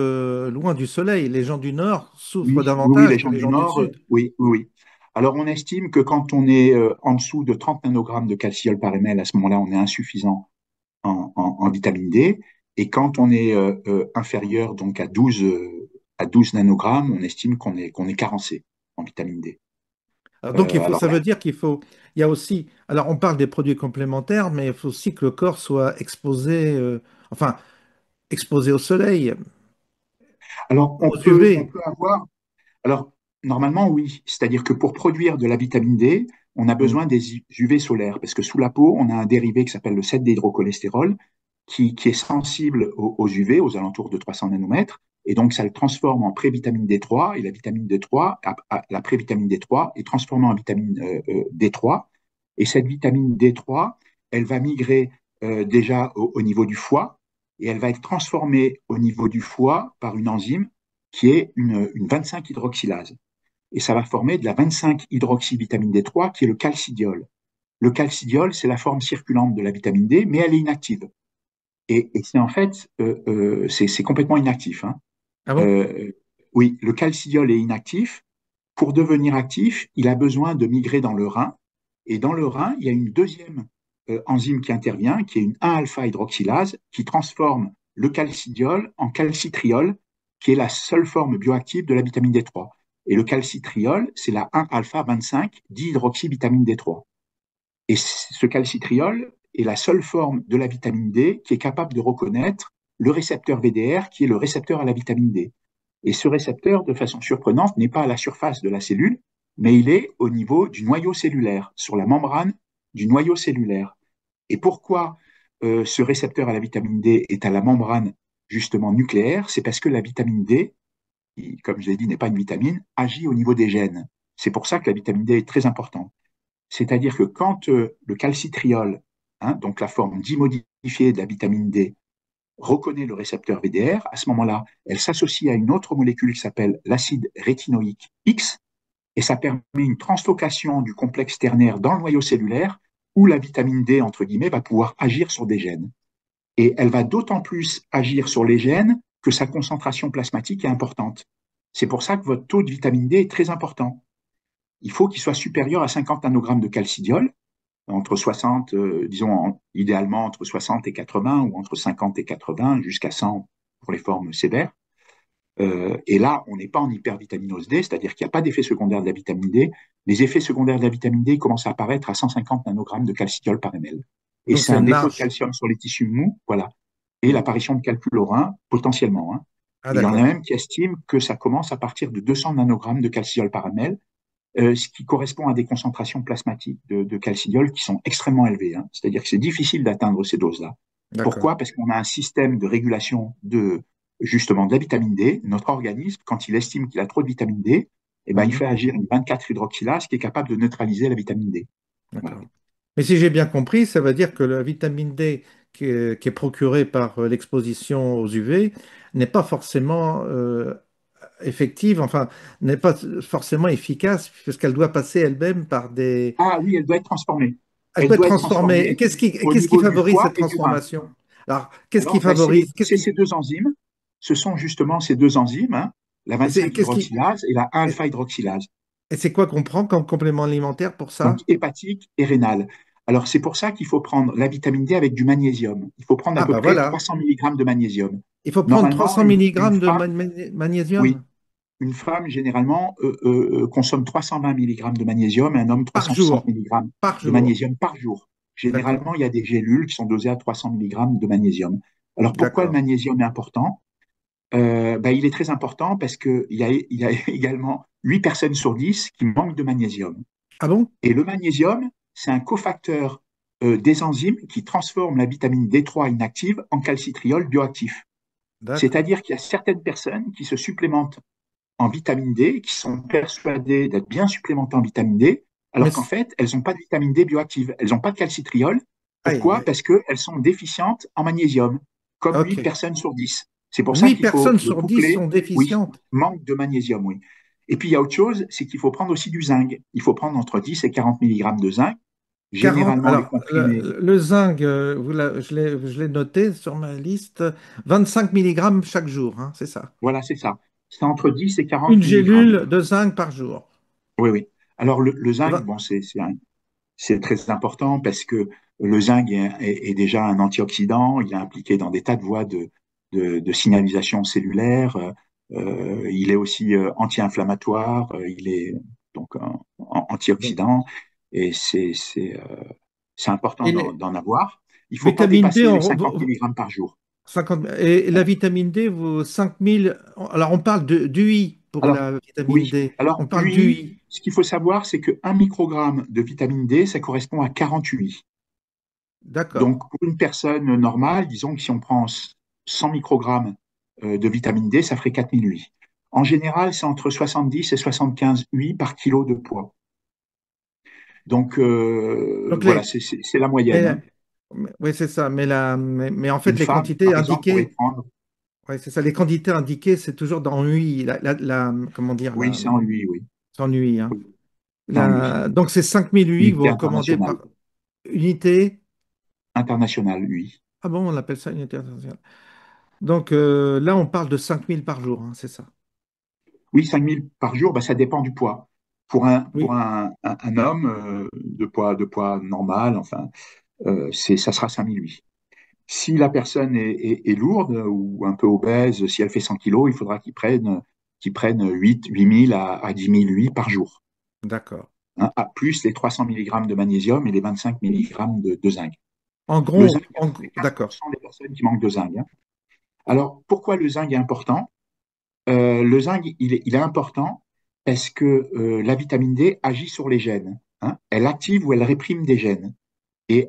loin du soleil. Les gens du Nord souffrent Oui, oui, oui, davantage les que gens les du gens du Nord, Sud. oui, oui, oui. Alors, on estime que quand on est en dessous de 30 nanogrammes de calcium par ml, à ce moment-là, on est insuffisant en vitamine D. Et quand on est inférieur donc à 12 nanogrammes, on estime qu'on est carencé en vitamine D. Alors, donc, Alors ça là, veut dire il y a aussi, alors on parle des produits complémentaires, mais il faut aussi que le corps soit exposé, enfin, exposé au soleil, alors aux UV. on peut avoir. Alors, normalement, oui. C'est-à-dire que pour produire de la vitamine D, on a Hmm. besoin des UV solaires, parce que sous la peau, on a un dérivé qui s'appelle le 7-déhydrocholestérol, qui est sensible aux UV, aux alentours de 300 nanomètres, et donc ça le transforme en prévitamine D3, et la vitamine D3, la prévitamine D3 est transformée en vitamine D3, et cette vitamine D3, elle va migrer déjà au niveau du foie, et elle va être transformée au niveau du foie par une enzyme qui est une 25-hydroxylase. Et ça va former de la 25-hydroxyvitamine D3, qui est le calcidiol. Le calcidiol, c'est la forme circulante de la vitamine D, mais elle est inactive. Et c'est en fait, c'est complètement inactif, hein. Ah bon? Euh, oui, le calcidiol est inactif. Pour devenir actif, il a besoin de migrer dans le rein. Et dans le rein, il y a une deuxième enzyme qui intervient, qui est une 1-alpha-hydroxylase, qui transforme le calcidiol en calcitriol, qui est la seule forme bioactive de la vitamine D3. Et le calcitriol, c'est la 1-alpha-25-dihydroxyvitamine D3. Et ce calcitriol est la seule forme de la vitamine D qui est capable de reconnaître le récepteur VDR, qui est le récepteur à la vitamine D. Et ce récepteur, de façon surprenante, n'est pas à la surface de la cellule, mais il est au niveau du noyau cellulaire, sur la membrane du noyau cellulaire. Et pourquoi ce récepteur à la vitamine D est à la membrane justement nucléaire? C'est parce que la vitamine D, qui, comme je l'ai dit, n'est pas une vitamine, agit au niveau des gènes. C'est pour ça que la vitamine D est très importante. C'est-à-dire que quand le calcitriol, hein, donc la forme dimodifiée de la vitamine D, reconnaît le récepteur VDR, à ce moment-là, elle s'associe à une autre molécule qui s'appelle l'acide rétinoïque X, et ça permet une translocation du complexe ternaire dans le noyau cellulaire, où la vitamine D, entre guillemets, va pouvoir agir sur des gènes. Et elle va d'autant plus agir sur les gènes que sa concentration plasmatique est importante. C'est pour ça que votre taux de vitamine D est très important. Il faut qu'il soit supérieur à 50 nanogrammes de calcidiol, entre 60, disons idéalement entre 60 et 80, ou entre 50 et 80 jusqu'à 100 pour les formes sévères. Et là, on n'est pas en hypervitaminose D, c'est-à-dire qu'il n'y a pas d'effet secondaire de la vitamine D. Les effets secondaires de la vitamine D commencent à apparaître à 150 nanogrammes de calcidiol par ml. Et Donc c'est c'est un défaut de large. calcium sur les tissus mous, voilà, et Hmm. l'apparition de calcul au rein, potentiellement, hein. Ah, Et il y en a d'accord. même qui estiment que ça commence à partir de 200 nanogrammes de calciol par ml, ce qui correspond à des concentrations plasmatiques de calcidiol qui sont extrêmement élevées, hein. C'est-à-dire que c'est difficile d'atteindre ces doses-là. D'accord. Pourquoi? Parce qu'on a un système de régulation justement de la vitamine D. Notre organisme, quand il estime qu'il a trop de vitamine D, eh ben, il Mhm. fait agir une 24-hydroxylase qui est capable de neutraliser la vitamine D. Voilà. D'accord. Mais si j'ai bien compris, ça veut dire que la vitamine D qui est procurée par l'exposition aux UV n'est pas forcément effective, enfin, n'est pas forcément efficace, puisqu'elle doit passer elle-même par des... Ah oui, elle doit être transformée. Elle Elle doit être doit être transformée. Et transformée au qu'est-ce qui niveau du favorise foie cette et du rein. transformation? Alors, qu'est-ce qui Alors, ben, c'est favorise? Qu'est-ce c'est qui... ces deux enzymes. Ce sont justement ces deux enzymes, hein, la Et c'est qu'est-ce qui... 25-hydroxylase et la Et 1-alpha-hydroxylase. et c'est quoi qu'on prend comme complément alimentaire pour Donc ça? hépatique et rénale. Alors c'est pour ça qu'il faut prendre la vitamine D avec du magnésium. Il faut prendre à Ah peu bah près voilà. 300 milligrammes de magnésium. Il faut prendre Normalement, 300 une milligrammes de femme, oui, magnésium une femme généralement consomme 320 milligrammes de magnésium et un homme par 360 jour. milligrammes Par de jour. magnésium par jour. D'accord. Généralement, il y a des gélules qui sont dosées à 300 milligrammes de magnésium. Alors pourquoi le D'accord. magnésium est important? Ben, il est très important parce qu'il y a également 8 personnes sur 10 qui manquent de magnésium. Ah bon? Et le magnésium, c'est un cofacteur des enzymes qui transforment la vitamine D3 inactive en calcitriol bioactif. D'accord. C'est-à-dire qu'il y a certaines personnes qui se supplémentent en vitamine D, qui sont persuadées d'être bien supplémentées en vitamine D, Mais alors qu'en fait, elles n'ont pas de vitamine D bioactive, elles n'ont pas de calcitriol. aïe, aïe, Pourquoi? aïe. Parce qu'elles sont déficientes en magnésium, comme 8 Ok. personnes sur 10. C'est pour ça 8 qu'il faut personnes le sur 10 coupler, sont oui, déficientes. manque de magnésium, oui. Et puis il y a autre chose, c'est qu'il faut prendre aussi du zinc. Il faut prendre entre 10 et 40 milligrammes de zinc. 40. Généralement, les Alors, comprimés, le zinc, je l'ai noté sur ma liste, 25 milligrammes chaque jour, hein, c'est ça. voilà, c'est ça. C'est entre 10 et 40 Une milligrammes. gélule de zinc par jour. Oui, oui. Alors, le Et zinc, bon, c'est très important parce que le zinc est déjà un antioxydant. Il est impliqué dans des tas de voies de signalisation cellulaire. Il est aussi anti-inflammatoire. Il est donc donc, antioxydant. Et c'est important et les d'en avoir. Il ne faut pas vitamines D, dépasser les 50 milligrammes par jour. 50, et la vitamine D vaut 5000. Alors, on parle d'UI pour Alors, la vitamine oui. D. Alors, On parle UI, d'UI. ce qu'il faut savoir, c'est que 1 microgramme de vitamine D, ça correspond à 40 UI. D'accord. Donc, pour une personne normale, disons que si on prend 100 microgrammes de vitamine D, ça ferait 4000 UI. En général, c'est entre 70 et 75 UI par kilo de poids. Donc, Donc, voilà, c'est la moyenne, mais, hein. oui, c'est ça. Mais en Une fait, les femme, quantités par exemple, pourrait indiquées, prendre, ouais, c'est ça. Les quantités indiquées, c'est toujours dans UI. Comment dire, oui, c'est en UI, oui. sans UI, hein. Oui, c'est en UI. Donc, c'est 5000 UI que vous Unité recommandez internationale. par unité. Internationale, UI. Ah bon, on appelle ça unité internationale. Donc, là, on parle de 5000 par jour, hein, c'est ça. Oui, 5000 par jour, bah, ça dépend du poids. Pour Oui, un homme de poids normal, enfin, ça sera 5000 lui. Si la personne est lourde ou un peu obèse, si elle fait 100 kilos, il faudra qu'il prenne 8 000 à 10 000 lui par jour, d'accord. hein, à plus les 300 milligrammes de magnésium et les 25 milligrammes de zinc. En Le zinc, gros, c'est d'accord. 15% des personnes qui manquent de zinc, hein. Alors, pourquoi le zinc est important? Le zinc, il est important parce que la vitamine D agit sur les gènes, hein. Elle active ou elle réprime des gènes. Et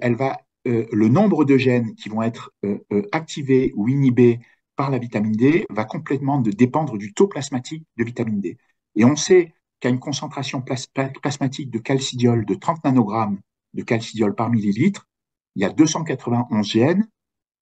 le nombre de gènes qui vont être activés ou inhibés par la vitamine D va complètement dépendre du taux plasmatique de vitamine D. Et on sait qu'à une concentration plasmatique de calcidiol de 30 nanogrammes de calcidiol par millilitre, il y a 291 gènes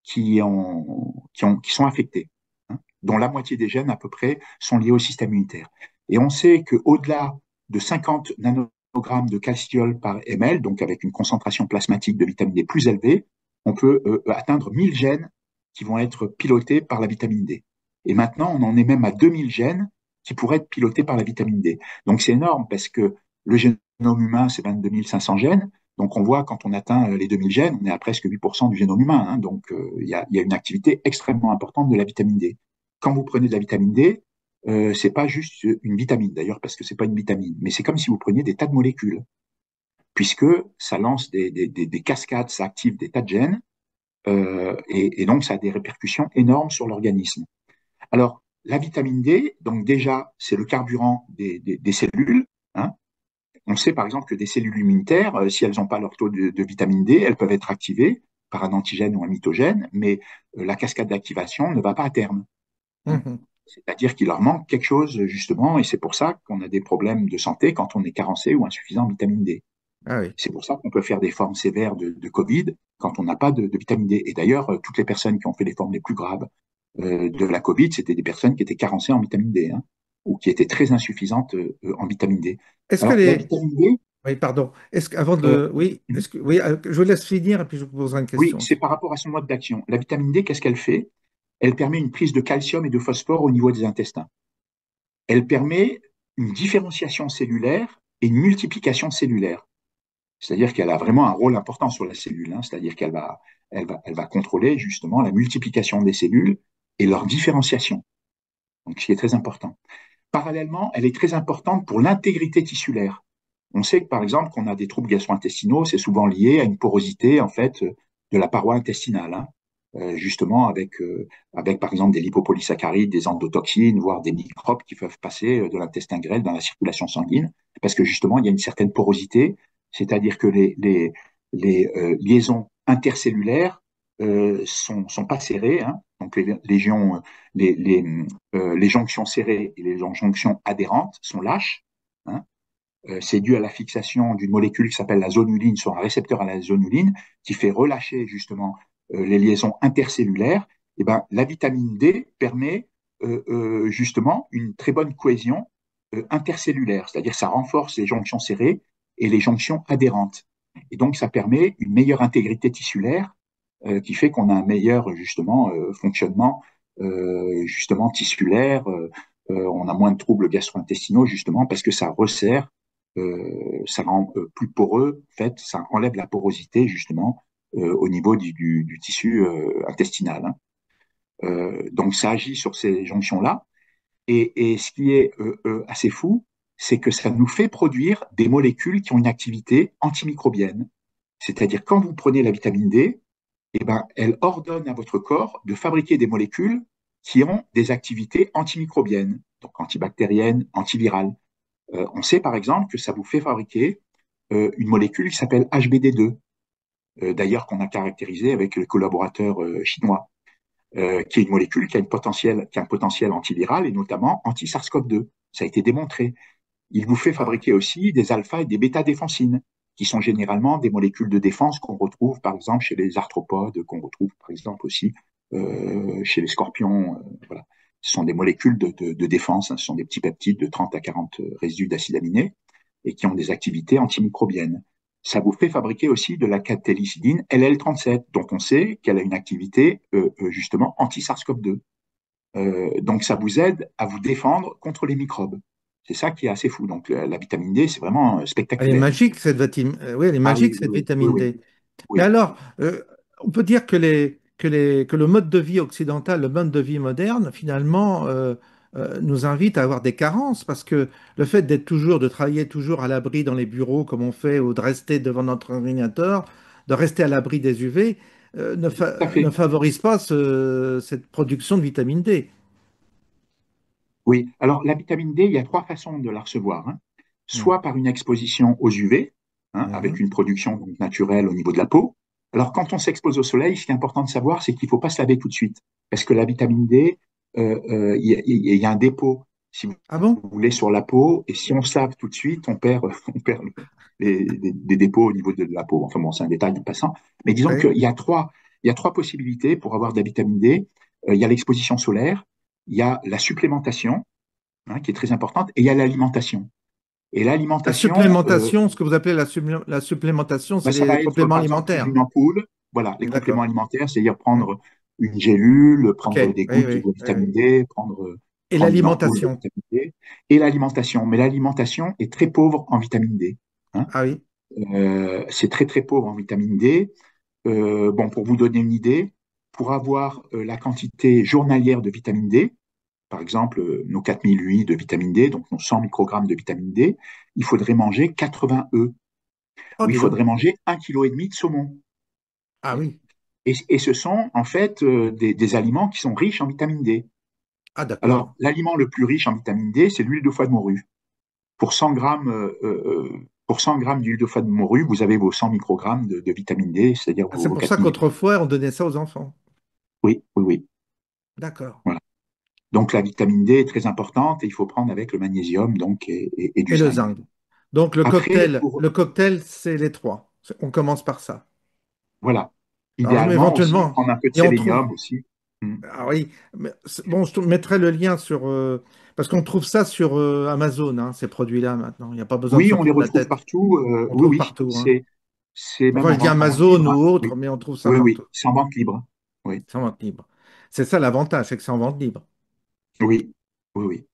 qui sont affectés, hein, dont la moitié des gènes à peu près sont liés au système immunitaire. Et on sait qu'au-delà de 50 nanogrammes de calcium par ml, donc avec une concentration plasmatique de vitamine D plus élevée, on peut atteindre 1000 gènes qui vont être pilotés par la vitamine D. Et maintenant, on en est même à 2000 gènes qui pourraient être pilotés par la vitamine D. Donc c'est énorme parce que le génome humain, c'est 22 500 gènes. Donc, on voit quand on atteint les 2000 gènes, on est à presque 8% du génome humain, hein. Donc, il y a une activité extrêmement importante de la vitamine D. Quand vous prenez de la vitamine D, c'est pas juste une vitamine d'ailleurs, parce que c'est pas une vitamine, mais c'est comme si vous preniez des tas de molécules, puisque ça lance des cascades, ça active des tas de gènes, et donc ça a des répercussions énormes sur l'organisme. Alors, la vitamine D, donc déjà, c'est le carburant des cellules. Hein. On sait par exemple que des cellules immunitaires, si elles n'ont pas leur taux de vitamine D, elles peuvent être activées par un antigène ou un mitogène, mais la cascade d'activation ne va pas à terme. Hein. Mhm. C'est-à-dire qu'il leur manque quelque chose, justement, et c'est pour ça qu'on a des problèmes de santé quand on est carencé ou insuffisant en vitamine D. Ah oui. C'est pour ça qu'on peut faire des formes sévères de Covid quand on n'a pas de vitamine D. Et d'ailleurs, toutes les personnes qui ont fait les formes les plus graves de la Covid, c'était des personnes qui étaient carencées en vitamine D, hein, ou qui étaient très insuffisantes en vitamine D. Est-ce que Alors, la les... vitamine D, Oui, pardon. Avant euh, de... Oui, oui, je vous laisse finir et puis je vous poserai une oui, question. c'est par rapport à son mode d'action. La vitamine D, qu'est-ce qu'elle fait? Elle permet une prise de calcium et de phosphore au niveau des intestins. Elle permet une différenciation cellulaire et une multiplication cellulaire. C'est-à-dire qu'elle a vraiment un rôle important sur la cellule. Hein. C'est-à-dire elle va contrôler justement la multiplication des cellules et leur différenciation. Donc, ce qui est très important. Parallèlement, elle est très importante pour l'intégrité tissulaire. On sait que, par exemple, qu'on a des troubles gastro-intestinaux, c'est souvent lié à une porosité, en fait, de la paroi intestinale. Hein. Justement, avec, par exemple, des lipopolysaccharides, des endotoxines, voire des microbes qui peuvent passer de l'intestin grêle dans la circulation sanguine, parce que, justement, il y a une certaine porosité, c'est-à-dire que les liaisons intercellulaires sont pas serrées, hein. Donc, les jonctions serrées et les jonctions adhérentes sont lâches. Hein. C'est dû à la fixation d'une molécule qui s'appelle la zonuline sur un récepteur à la zonuline qui fait relâcher justement les liaisons intercellulaires. Et ben, la vitamine D permet justement une très bonne cohésion intercellulaire, c'est-à-dire ça renforce les jonctions serrées et les jonctions adhérentes. Et donc, ça permet une meilleure intégrité tissulaire qui fait qu'on a un meilleur justement fonctionnement justement tissulaire. On a moins de troubles gastro-intestinaux justement parce que ça resserre, ça rend plus poreux. En fait, ça enlève la porosité justement au niveau du tissu intestinal. Hein. Donc ça agit sur ces jonctions-là. Et ce qui est assez fou, c'est que ça nous fait produire des molécules qui ont une activité antimicrobienne. C'est-à-dire quand vous prenez la vitamine D, eh ben, elle ordonne à votre corps de fabriquer des molécules qui ont des activités antimicrobiennes, donc antibactériennes, antivirales. On sait par exemple que ça vous fait fabriquer une molécule qui s'appelle HBD2, d'ailleurs qu'on a caractérisée avec les collaborateurs chinois, qui est une molécule qui a un potentiel antiviral et notamment anti-SARS-CoV-2. Ça a été démontré. Il vous fait Ah, fabriquer aussi des alpha et des bêta-défensines, qui sont généralement des molécules de défense qu'on retrouve par exemple chez les arthropodes, qu'on retrouve par exemple aussi chez les scorpions. Voilà. Ce sont des molécules de défense, hein, ce sont des petits peptides de 30 à 40 résidus d'acides aminés et qui ont des activités antimicrobiennes. Ça vous fait fabriquer aussi de la catélicidine LL37, dont on sait qu'elle a une activité justement anti-SARS-CoV-2. Donc ça vous aide à vous défendre contre les microbes. C'est ça qui est assez fou. Donc la vitamine D, c'est vraiment elle est spectaculaire. magique, cette oui, elle est Ah magique, oui, oui, cette oui, oui, vitamine oui, D. Mais oui. alors, on peut dire que le mode de vie occidental, le mode de vie moderne, finalement, nous invite à avoir des carences parce que le fait de travailler toujours à l'abri dans les bureaux comme on fait, ou de rester devant notre ordinateur, de rester à l'abri des UV, Tout à ne fait. favorise pas cette production de vitamine D. Oui. Alors la vitamine D, il y a trois façons de la recevoir. Hein. Hmm. Soit par une exposition aux UV, hein, avec Mhm. une production donc, naturelle au niveau de la peau. Alors quand on s'expose au soleil, ce qui est important de savoir, c'est qu'il ne faut pas se laver tout de suite. Parce que la vitamine D, il y a un dépôt, si vous Ah bon? voulez, sur la peau. Et si on se lave tout de suite, on perd, on perd des dépôts au niveau de la peau. Enfin bon, c'est un détail en passant. Mais disons Oui. il y a trois possibilités pour avoir de la vitamine D. Il y a l'exposition solaire, il y a la supplémentation, hein, qui est très importante, et il y a l'alimentation. Et La l'alimentation, supplémentation, ce que vous appelez la supplémentation, bah, c'est ça les va être, compléments par exemple, prendre alimentaires. une ampoule, voilà, les compléments D'accord. alimentaires, c'est-à-dire Hmm. prendre une gélule, Ok, prendre des oui, gouttes oui, de oui, oui. vitamine D, Et prendre une ampoule de l'alimentation. vitamine D, et l'alimentation. Mais l'alimentation est très pauvre en vitamine D. Hein. Ah oui. C'est très, très pauvre en vitamine D. Bon, pour vous donner une idée, pour avoir la quantité journalière de vitamine D, par exemple, nos 4008 de vitamine D, donc nos 100 microgrammes de vitamine D, il faudrait manger 80 œufs, Oh, ou il dis donc. faudrait manger 1,5 kg de saumon. Ah oui. Et ce sont en fait des aliments qui sont riches en vitamine D. Ah, Alors, d'accord. l'aliment le plus riche en vitamine D, c'est l'huile de foie de morue. Pour 100 grammes, pour 100 grammes d'huile de foie de morue, vous avez vos 100 microgrammes de vitamine D, c'est-à-dire Ah, c'est vos pour ça 4000. qu'autrefois, on donnait ça aux enfants. Oui, oui, oui. D'accord. Voilà. Donc, la vitamine D est très importante et il faut prendre avec le magnésium donc, et du Et le zinc. zinc. Donc, Après, le cocktail, c'est les trois. On commence par ça. voilà. Alors, Idéalement aussi, éventuellement, prendre un peu de et on trouve. sélénium aussi. Mm. Ah oui, bon, je te mettrai le lien sur. Parce qu'on trouve ça sur Amazon, hein, ces produits-là maintenant. Il n'y a pas besoin de Oui, se on les prendre la retrouve tête. partout. On Oui, trouve oui, partout, hein. c'est même Enfin, en je dis vente en Amazon libre. ou autre, Oui, mais on trouve ça oui, partout. oui, c'est en vente libre. Oui, C'est en vente libre. C'est ça l'avantage, c'est que c'est en vente libre. oui, oui, oui.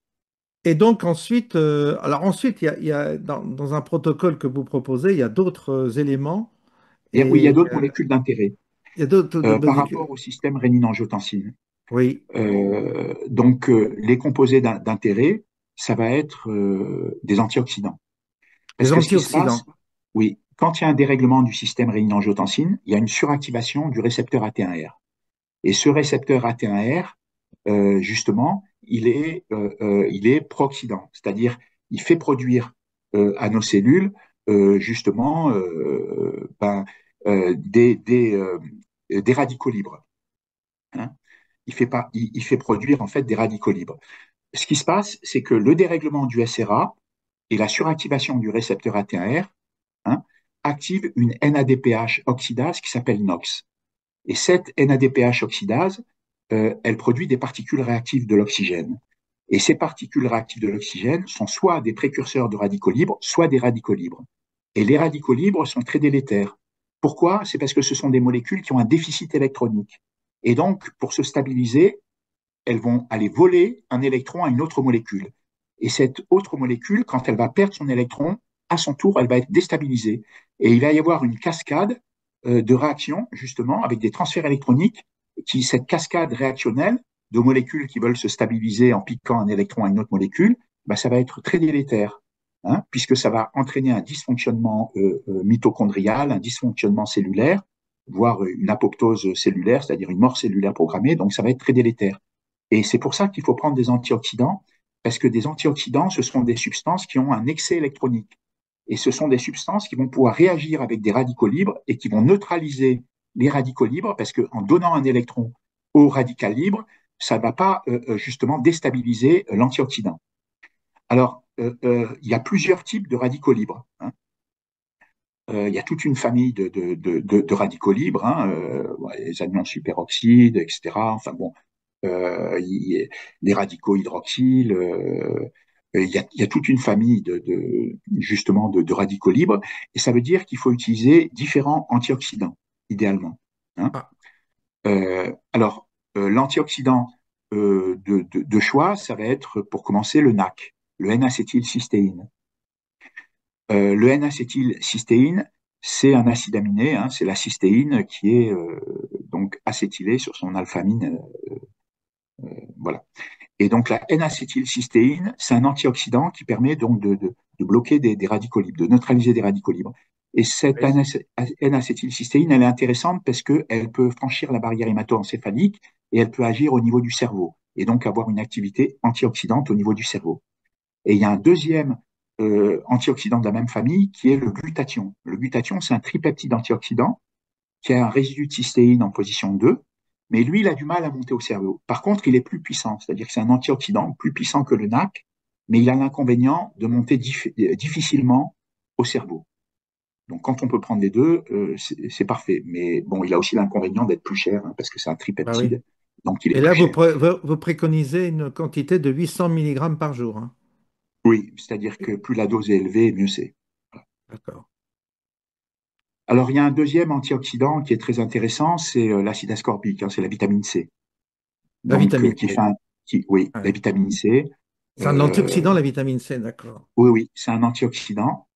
Et donc ensuite, alors ensuite, il y a dans un protocole que vous proposez, il y a d'autres éléments Oui, il y a et d'autres molécules d'intérêt il y a d'autres par rapport au système rénine-angiotensin. oui, Donc, les composés d'intérêt, ça va être des antioxydants. Parce des que ce qui se passe, antioxydants. oui, quand il y a un dérèglement du système rénine-angiotensin, il y a une suractivation du récepteur AT1R. Et ce récepteur AT1R, justement, il est pro-oxydant, c'est-à-dire il fait produire à nos cellules justement des radicaux libres. Hein. Il fait produire en fait des radicaux libres. Ce qui se passe, c'est que le dérèglement du SRA et la suractivation du récepteur AT1R hein, active une NADPH oxydase qui s'appelle NOx. Et cette NADPH oxydase, elle produit des particules réactives de l'oxygène. Et ces particules réactives de l'oxygène sont soit des précurseurs de radicaux libres, soit des radicaux libres. Et les radicaux libres sont très délétères. Pourquoi? C'est parce que ce sont des molécules qui ont un déficit électronique. Et donc, pour se stabiliser, elles vont aller voler un électron à une autre molécule. Et cette autre molécule, quand elle va perdre son électron, à son tour, elle va être déstabilisée. Et il va y avoir une cascade de réactions, justement, avec des transferts électroniques, cette cascade réactionnelle de molécules qui veulent se stabiliser en piquant un électron à une autre molécule, ben, ça va être très délétère, hein, puisque ça va entraîner un dysfonctionnement mitochondrial, un dysfonctionnement cellulaire, voire une apoptose cellulaire, c'est-à-dire une mort cellulaire programmée, donc ça va être très délétère. Et c'est pour ça qu'il faut prendre des antioxydants, parce que des antioxydants, ce sont des substances qui ont un excès électronique. Et ce sont des substances qui vont pouvoir réagir avec des radicaux libres et qui vont neutraliser les radicaux libres, parce qu'en donnant un électron au radical libre, ça ne va pas justement déstabiliser l'antioxydant. Alors, il y a plusieurs types de radicaux libres. Hein. Il y a toute une famille de radicaux libres, hein, les anions superoxydes, etc. Enfin bon, les radicaux hydroxyles. Il y a toute une famille justement de radicaux libres, et ça veut dire qu'il faut utiliser différents antioxydants, idéalement. Hein. Ah, L'antioxydant de choix, ça va être, pour commencer, le NAC, le N-acétylcystéine. Le N-acétylcystéine, c'est un acide aminé, hein, c'est la cystéine qui est donc acétylée sur son alphamine. Voilà. Et donc la N-acétylcystéine, c'est un antioxydant qui permet donc de bloquer des radicaux libres, de neutraliser des radicaux libres. Et cette oui. N-acétylcystéine, elle est intéressante parce qu'elle peut franchir la barrière hémato-encéphalique et elle peut agir au niveau du cerveau et donc avoir une activité antioxydante au niveau du cerveau. Et il y a un deuxième antioxydant de la même famille qui est le glutathion. Le glutathion, c'est un tripeptide antioxydant qui a un résidu de cystéine en position 2, mais lui, il a du mal à monter au cerveau. Par contre, il est plus puissant, c'est-à-dire que c'est un antioxydant plus puissant que le NAC, mais il a l'inconvénient de monter difficilement au cerveau. Donc, quand on peut prendre les deux, c'est parfait. Mais bon, il a aussi l'inconvénient d'être plus cher, hein, parce que c'est un Bah oui. tripeptide, donc il est Et plus là, cher. vous préconisez une quantité de 800 milligrammes par jour, hein. Oui, c'est-à-dire que plus la dose est élevée, mieux c'est. D'accord. Alors, il y a un deuxième antioxydant qui est très intéressant, c'est l'acide ascorbique, hein, c'est la vitamine C. La Donc, vitamine C. oui, la Ouais. vitamine C. C'est un Euh, antioxydant, la vitamine C, d'accord. oui, oui, c'est un antioxydant.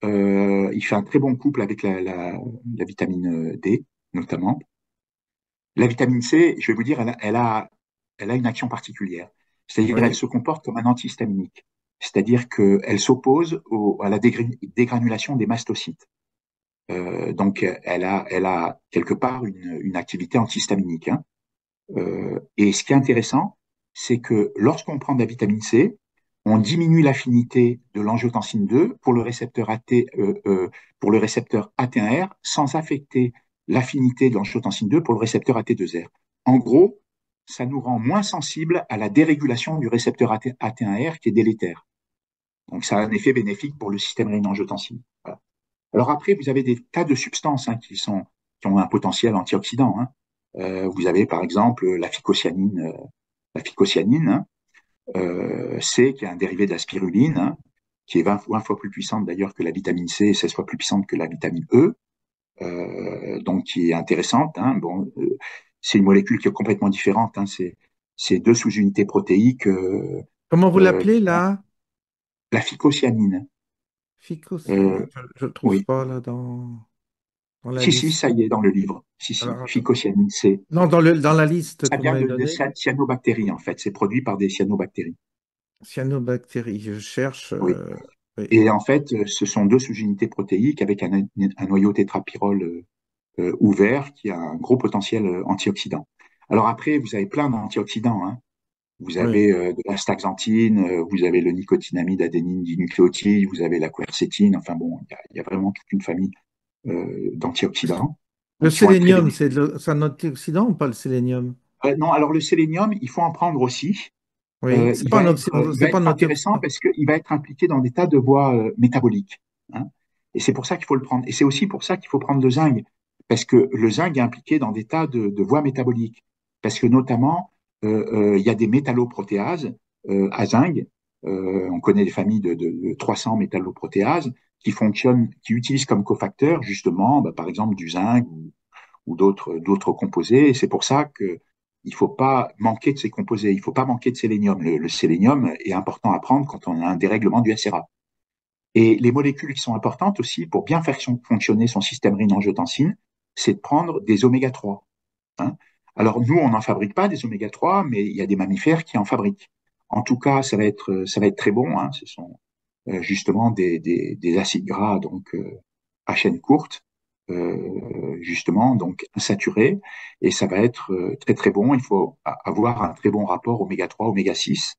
Il fait un très bon couple avec la vitamine D, notamment. La vitamine C, je vais vous dire, elle a une action particulière. C'est-à-dire, elle Oui. se comporte comme un antihistaminique. C'est-à-dire qu'elle s'oppose à la dégranulation des mastocytes. Donc, elle a quelque part une activité antihistaminique. Hein. Et ce qui est intéressant, c'est que lorsqu'on prend de la vitamine C, on diminue l'affinité de l'angiotensine 2 pour le récepteur pour le récepteur AT1R sans affecter l'affinité de l'angiotensine 2 pour le récepteur AT2R. En gros, ça nous rend moins sensibles à la dérégulation du récepteur AT1R qui est délétère. Donc, ça a un effet bénéfique pour le système rénin-angiotensine. Voilà. Alors après, vous avez des tas de substances qui ont un potentiel antioxydant. Hein. Vous avez par exemple la phycocyanine, hein, C, qui est un dérivé de la spiruline, hein, qui est 20 fois plus puissante d'ailleurs que la vitamine C et 16 fois plus puissante que la vitamine E, donc qui est intéressante. Hein. Bon, c'est une molécule qui est complètement différente. Hein. C'est deux sous-unités protéiques. Comment vous Euh, l'appelez là? la phycocyanine. Ficus? Euh, Je ne le trouve oui. pas là dans la Si, liste. ça y est, dans le livre. Si. Alors, attends. Phycocyanine, c'est Non, dans la liste ça qu'on vient m'avait de donnée, cyanobactéries, en fait. C'est produit par des cyanobactéries. cyanobactéries. Je cherche. Oui. Oui, Et en fait, ce sont deux sous-unités protéiques avec un noyau tétrapyrrole ouvert qui a un gros potentiel antioxydant. Alors après, vous avez plein d'antioxydants. Hein. Vous oui. avez de l'astaxanthine, vous avez le nicotinamide adénine dinucléotide, vous avez la quercétine. Enfin bon, il y a vraiment toute une famille d'antioxydants Le qui vont être très sélénium, bénéfiques. c'est un antioxydant ou pas le sélénium? Non, alors le sélénium, il faut en prendre aussi. Oui, c'est pas Il c'est va pas un être intéressant antioxydant. parce qu'il va être impliqué dans des tas de voies métaboliques. Hein. Et c'est pour ça qu'il faut le prendre. Et c'est aussi pour ça qu'il faut prendre le zinc, parce que le zinc est impliqué dans des tas de voies métaboliques. Parce que notamment, il y a des métalloprotéases à zinc. On connaît des familles de 300 métalloprotéases qui fonctionnent, qui utilisent comme cofacteurs justement, bah, par exemple du zinc ou d'autres composés. Et c'est pour ça que il ne faut pas manquer de ces composés, il ne faut pas manquer de sélénium. Le sélénium est important à prendre quand on a un dérèglement du SRA. Et les molécules qui sont importantes aussi pour bien faire fonctionner son système rénin-angiotensine, c'est de prendre des oméga 3. Hein. Alors nous, on n'en fabrique pas des oméga 3, mais il y a des mammifères qui en fabriquent. En tout cas, ça va être très bon. Hein. Ce sont justement des acides gras donc à chaîne courte, justement donc insaturés, et ça va être très très bon. Il faut avoir un très bon rapport oméga 3, oméga 6.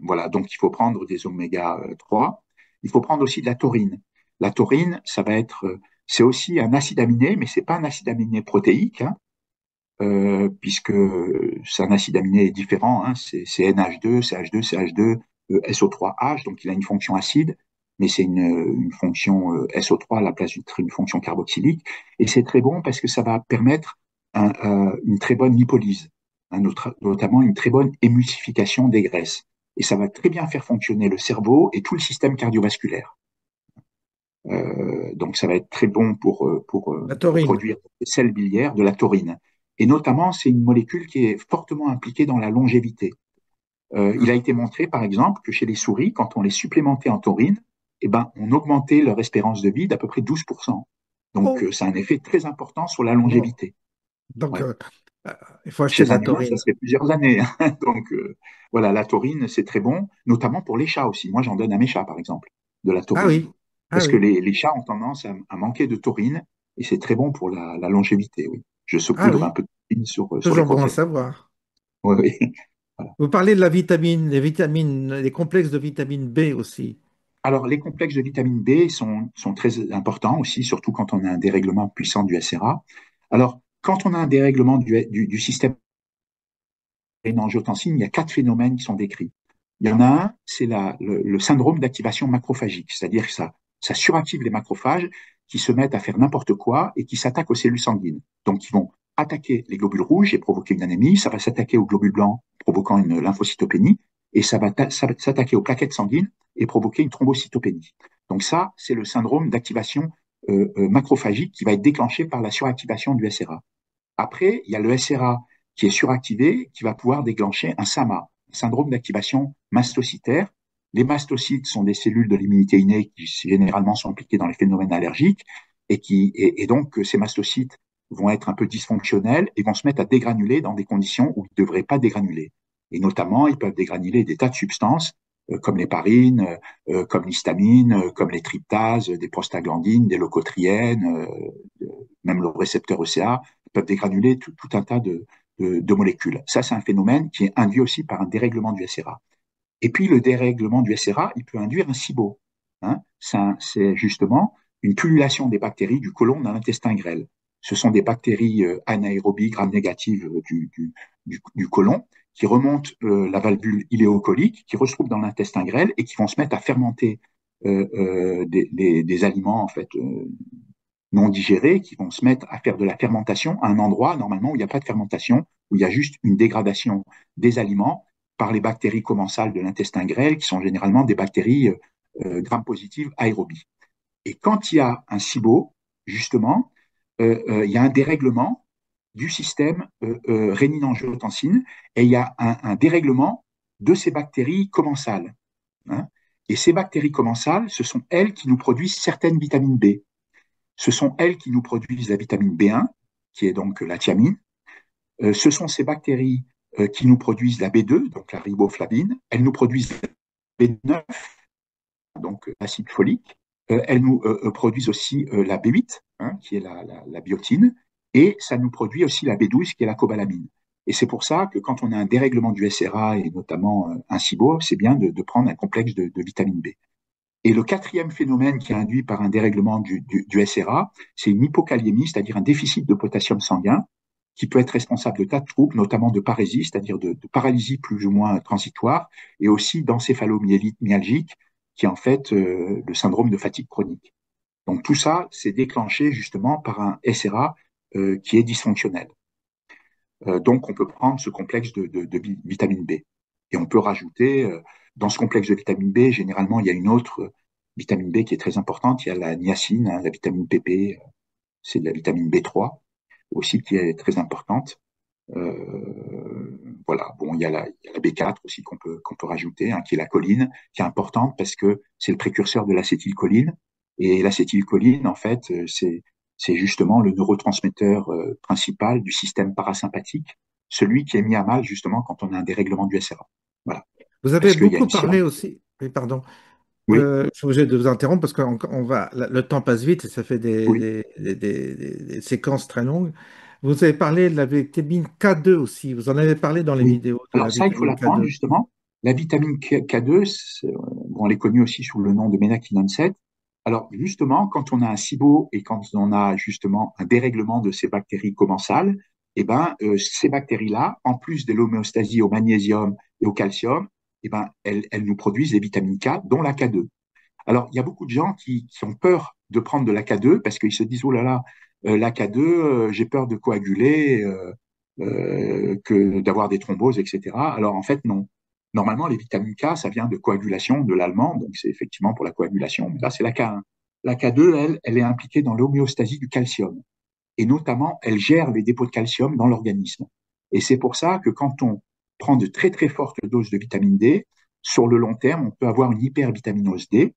Voilà, donc il faut prendre des oméga 3. Il faut prendre aussi de la taurine. La taurine, ça va être, c'est aussi un acide aminé, mais c'est pas un acide aminé protéique, hein, puisque c'est un acide aminé différent. Hein, c'est NH2, CH2, CH2, SO3H, donc il a une fonction acide, mais c'est une fonction SO3 à la place d'une fonction carboxylique. Et c'est très bon parce que ça va permettre une très bonne lipolyse, hein, notamment une très bonne émulsification des graisses. Et ça va très bien faire fonctionner le cerveau et tout le système cardiovasculaire. Donc ça va être très bon La pour taurine. produire des sels biliaires, de la taurine. Et notamment, c'est une molécule qui est fortement impliquée dans la longévité. Il a été montré, par exemple, que chez les souris, quand on les supplémentait en taurine, eh ben, on augmentait leur espérance de vie d'à peu près 12%. Donc, Oh, ça a un effet très important sur la bon. longévité. Donc, Ouais. euh, il faut acheter de Chez la un humain, ça taurine. serait plusieurs années. Hein. Donc, voilà, la taurine, c'est très bon, notamment pour les chats aussi. Moi, j'en donne à mes chats, par exemple, de la Ah taurine. oui, ah Parce que oui, les chats ont tendance à manquer de taurine et c'est très bon pour la longévité, oui. Je ah saupoudre un oui. peu de taurine sur les Toujours bon à croquettes. savoir. Oui, oui. Voilà. Vous parlez de la vitamine, les complexes de vitamine B aussi. Alors, les complexes de vitamine B sont très importants aussi, surtout quand on a un dérèglement puissant du SRA. Alors, quand on a un dérèglement du système rénin-angiotensine, il y a quatre phénomènes qui sont décrits. Il y en a un, c'est le syndrome d'activation macrophagique, c'est-à-dire que ça suractive les macrophages qui se mettent à faire n'importe quoi et qui s'attaquent aux cellules sanguines. Donc, ils vont attaquer les globules rouges et provoquer une anémie, ça va s'attaquer aux globules blancs provoquant une lymphocytopénie, et ça va s'attaquer aux plaquettes sanguines et provoquer une thrombocytopénie. Donc ça, c'est le syndrome d'activation macrophagique qui va être déclenché par la suractivation du SRA. Après, il y a le SRA qui est suractivé, qui va pouvoir déclencher un SAMA, un syndrome d'activation mastocytaire. Les mastocytes sont des cellules de l'immunité innée qui généralement sont impliquées dans les phénomènes allergiques et donc ces mastocytes vont être un peu dysfonctionnels et vont se mettre à dégranuler dans des conditions où ils ne devraient pas dégranuler. Et notamment, ils peuvent dégranuler des tas de substances comme l'héparine, comme l'histamine, comme les tryptases, des prostaglandines, des leucotriènes, même le récepteur ECA, peuvent dégranuler tout un tas de molécules. Ça, c'est un phénomène qui est induit aussi par un dérèglement du SRA. Et puis, le dérèglement du SRA, il peut induire un SIBO. Hein. C'est justement une pullulation des bactéries du côlon dans l'intestin grêle. Ce sont des bactéries anaérobies, gram-négatives du côlon qui remontent la valvule iléocolique, qui se retrouvent dans l'intestin grêle et qui vont se mettre à fermenter des aliments en fait non digérés, qui vont se mettre à faire de la fermentation à un endroit normalement où il n'y a pas de fermentation, où il y a juste une dégradation des aliments par les bactéries commensales de l'intestin grêle, qui sont généralement des bactéries gram-positives aérobies. Et quand il y a un SIBO, justement, il y a un dérèglement du système rénine-angiotensine et il y a un dérèglement de ces bactéries commensales. Hein. Et ces bactéries commensales, ce sont elles qui nous produisent certaines vitamines B. Ce sont elles qui nous produisent la vitamine B1, qui est donc la thiamine. Ce sont ces bactéries qui nous produisent la B2, donc la riboflavine. Elles nous produisent la B9, donc l'acide folique. Elles nous produisent aussi la B8, hein, qui est la biotine. Et ça nous produit aussi la B12, qui est la cobalamine. Et c'est pour ça que quand on a un dérèglement du SRA et notamment un SIBO, c'est bien de prendre un complexe de vitamine B. Et le quatrième phénomène qui est induit par un dérèglement du SRA, c'est une hypokaliémie, c'est-à-dire un déficit de potassium sanguin, qui peut être responsable de tas de troubles, notamment de parésie, c'est-à-dire de paralysie plus ou moins transitoire, et aussi d'encéphalomyélite myalgique, qui est en fait le syndrome de fatigue chronique. Donc tout ça, c'est déclenché justement par un SRA qui est dysfonctionnel. Donc on peut prendre ce complexe de vitamine B. Et on peut rajouter, dans ce complexe de vitamine B, généralement, il y a une autre vitamine B qui est très importante. Il y a la niacine, hein, la vitamine PP, c'est de la vitamine B3 aussi qui est très importante. Voilà, bon, il y a la B4 aussi qu'on peut rajouter, hein, qui est la choline, qui est importante parce que c'est le précurseur de l'acétylcholine. Et l'acétylcholine, en fait, c'est justement le neurotransmetteur principal du système parasympathique, celui qui est mis à mal justement quand on a un dérèglement du SRA. Voilà, Vous avez parce qu'il y a beaucoup une parlé science. aussi, oui, pardon, Oui, je suis obligé de vous interrompre parce que le temps passe vite et ça fait oui, des séquences très longues. Vous avez parlé de la vitamine K2 aussi. Vous en avez parlé dans les oui. vidéos de la Alors ça, il faut vitamine l'apprendre K2. justement. La vitamine K2, bon, elle est connue aussi sous le nom de ménaquinone 7. Alors justement, quand on a un SIBO et quand on a justement un dérèglement de ces bactéries commensales, eh ben, ces bactéries-là, en plus de l'homéostasie au magnésium et au calcium, eh ben, elles nous produisent des vitamines K, dont la K2. Alors, il y a beaucoup de gens qui ont peur de prendre de la K2 parce qu'ils se disent, oh là là, la K2, j'ai peur de coaguler, que d'avoir des thromboses, etc. Alors, en fait, non. Normalement, les vitamines K, ça vient de coagulation de l'allemand, donc c'est effectivement pour la coagulation, mais là, c'est la K1. La K2, elle est impliquée dans l'homéostasie du calcium. Et notamment, elle gère les dépôts de calcium dans l'organisme. Et c'est pour ça que quand on prend de très très fortes doses de vitamine D, sur le long terme, on peut avoir une hypervitaminose D,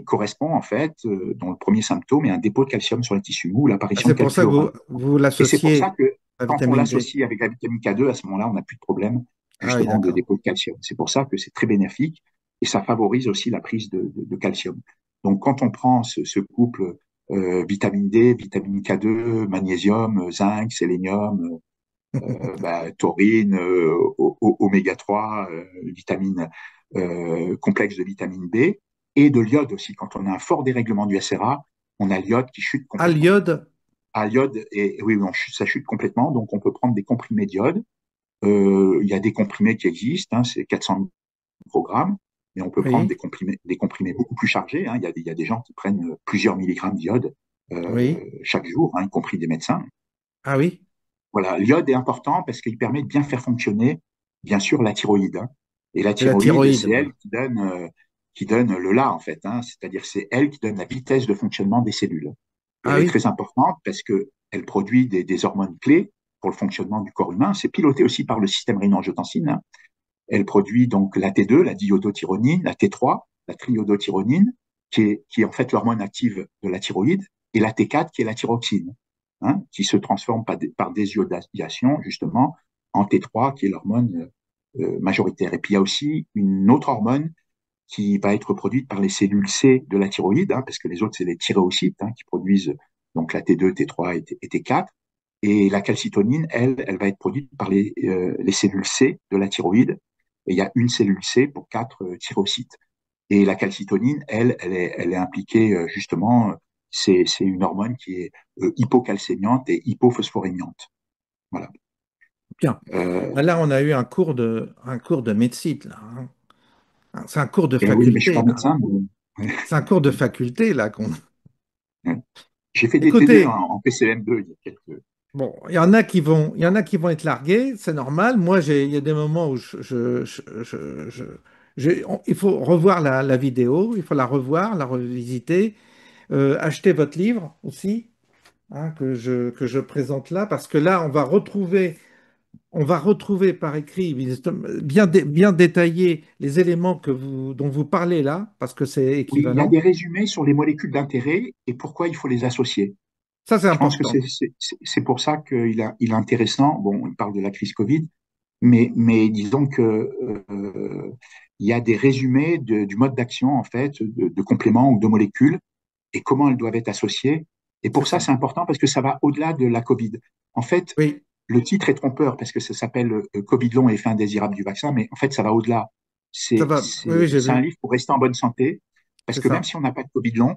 correspond en fait, dont le premier symptôme est un dépôt de calcium sur les tissus mous, Ah, l'apparition de c'est pour ça que calculs. vous Et c'est pour ça l'associez que à la quand on vitamine B. l'associe avec la vitamine K2, à ce moment-là, on n'a plus de problème Ah oui, justement de d'accord. dépôt de calcium. C'est pour ça que c'est très bénéfique et ça favorise aussi la prise de calcium. Donc quand on prend ce couple vitamine D, vitamine K2, magnésium, zinc, sélénium, taurine, oméga 3, vitamine, complexe de vitamine B et de l'iode aussi. Quand on a un fort dérèglement du SRA, on a l'iode qui chute Ah, complètement. l'iode? L'iode, et oui, ça chute complètement, donc on peut prendre des comprimés d'iode. Il y a des comprimés qui existent, hein, c'est 400 microgrammes, mais on peut prendre Oui, des comprimés beaucoup plus chargés. Hein. Il y a des gens qui prennent plusieurs milligrammes d'iode oui. chaque jour, hein, y compris des médecins. Ah oui, Voilà, l'iode est important parce qu'il permet de bien faire fonctionner, bien sûr, la thyroïde. Hein. Et la c'est la thyroïde, thyroïde, c'est quoi. elle qui donne le là, en fait. Hein. C'est-à-dire c'est elle qui donne la vitesse de fonctionnement des cellules. Et Ah elle est oui, très importante parce qu'elle produit des hormones clés pour le fonctionnement du corps humain. C'est piloté aussi par le système rénin-angiotensine. Hein. Elle produit donc la T2, la diiodotyronine, la T3, la triiodothyronine, qui est en fait l'hormone active de la thyroïde, et la T4, qui est la thyroxine, hein, qui se transforme par désiodation, justement, en T3, qui est l'hormone majoritaire. Et puis il y a aussi une autre hormone qui va être produite par les cellules C de la thyroïde, hein, parce que les autres, c'est les thyréocytes, hein, qui produisent donc la T2, T3 et T4. Et la calcitonine, elle va être produite par les cellules C de la thyroïde. Et il y a une cellule C pour 4 thyrocytes. Et la calcitonine, elle est impliquée justement, c'est une hormone qui est hypocalcémiante et hypophosphorémiante. Voilà. Bien. Euh, Ben là, on a eu un cours de médecine, là, hein. C'est un cours de et oui, mais je suis faculté, pas là. médecin, mais C'est un cours de faculté, là, qu'on... j'ai fait des TD Écoutez, en PCM2 il y a quelques. bon, il y en a qui vont être largués, c'est normal. Moi, il y a des moments où il faut revoir la vidéo, il faut la revoir, la revisiter. Acheter votre livre aussi, hein, que je présente là, parce que là, on va retrouver par écrit bien détaillé les éléments dont vous parlez là, parce que c'est Oui, il y a équivalent. des résumés sur les molécules d'intérêt et pourquoi il faut les associer. Ça, c'est Je pense que important. c'est pour ça il est intéressant. Bon, il parle de la crise Covid, mais disons que il y a des résumés du mode d'action en fait, de compléments ou de molécules et comment elles doivent être associées. Et C'est pour ça, ça. c'est important parce que ça va au-delà de la Covid. En fait, Oui, le titre est trompeur parce que ça s'appelle Covid long et effet indésirable du vaccin, mais en fait, ça va au-delà. ça va. Oui, oui, j'ai C'est un vu. livre pour rester en bonne santé parce C'est que même ça. si on n'a pas de Covid long,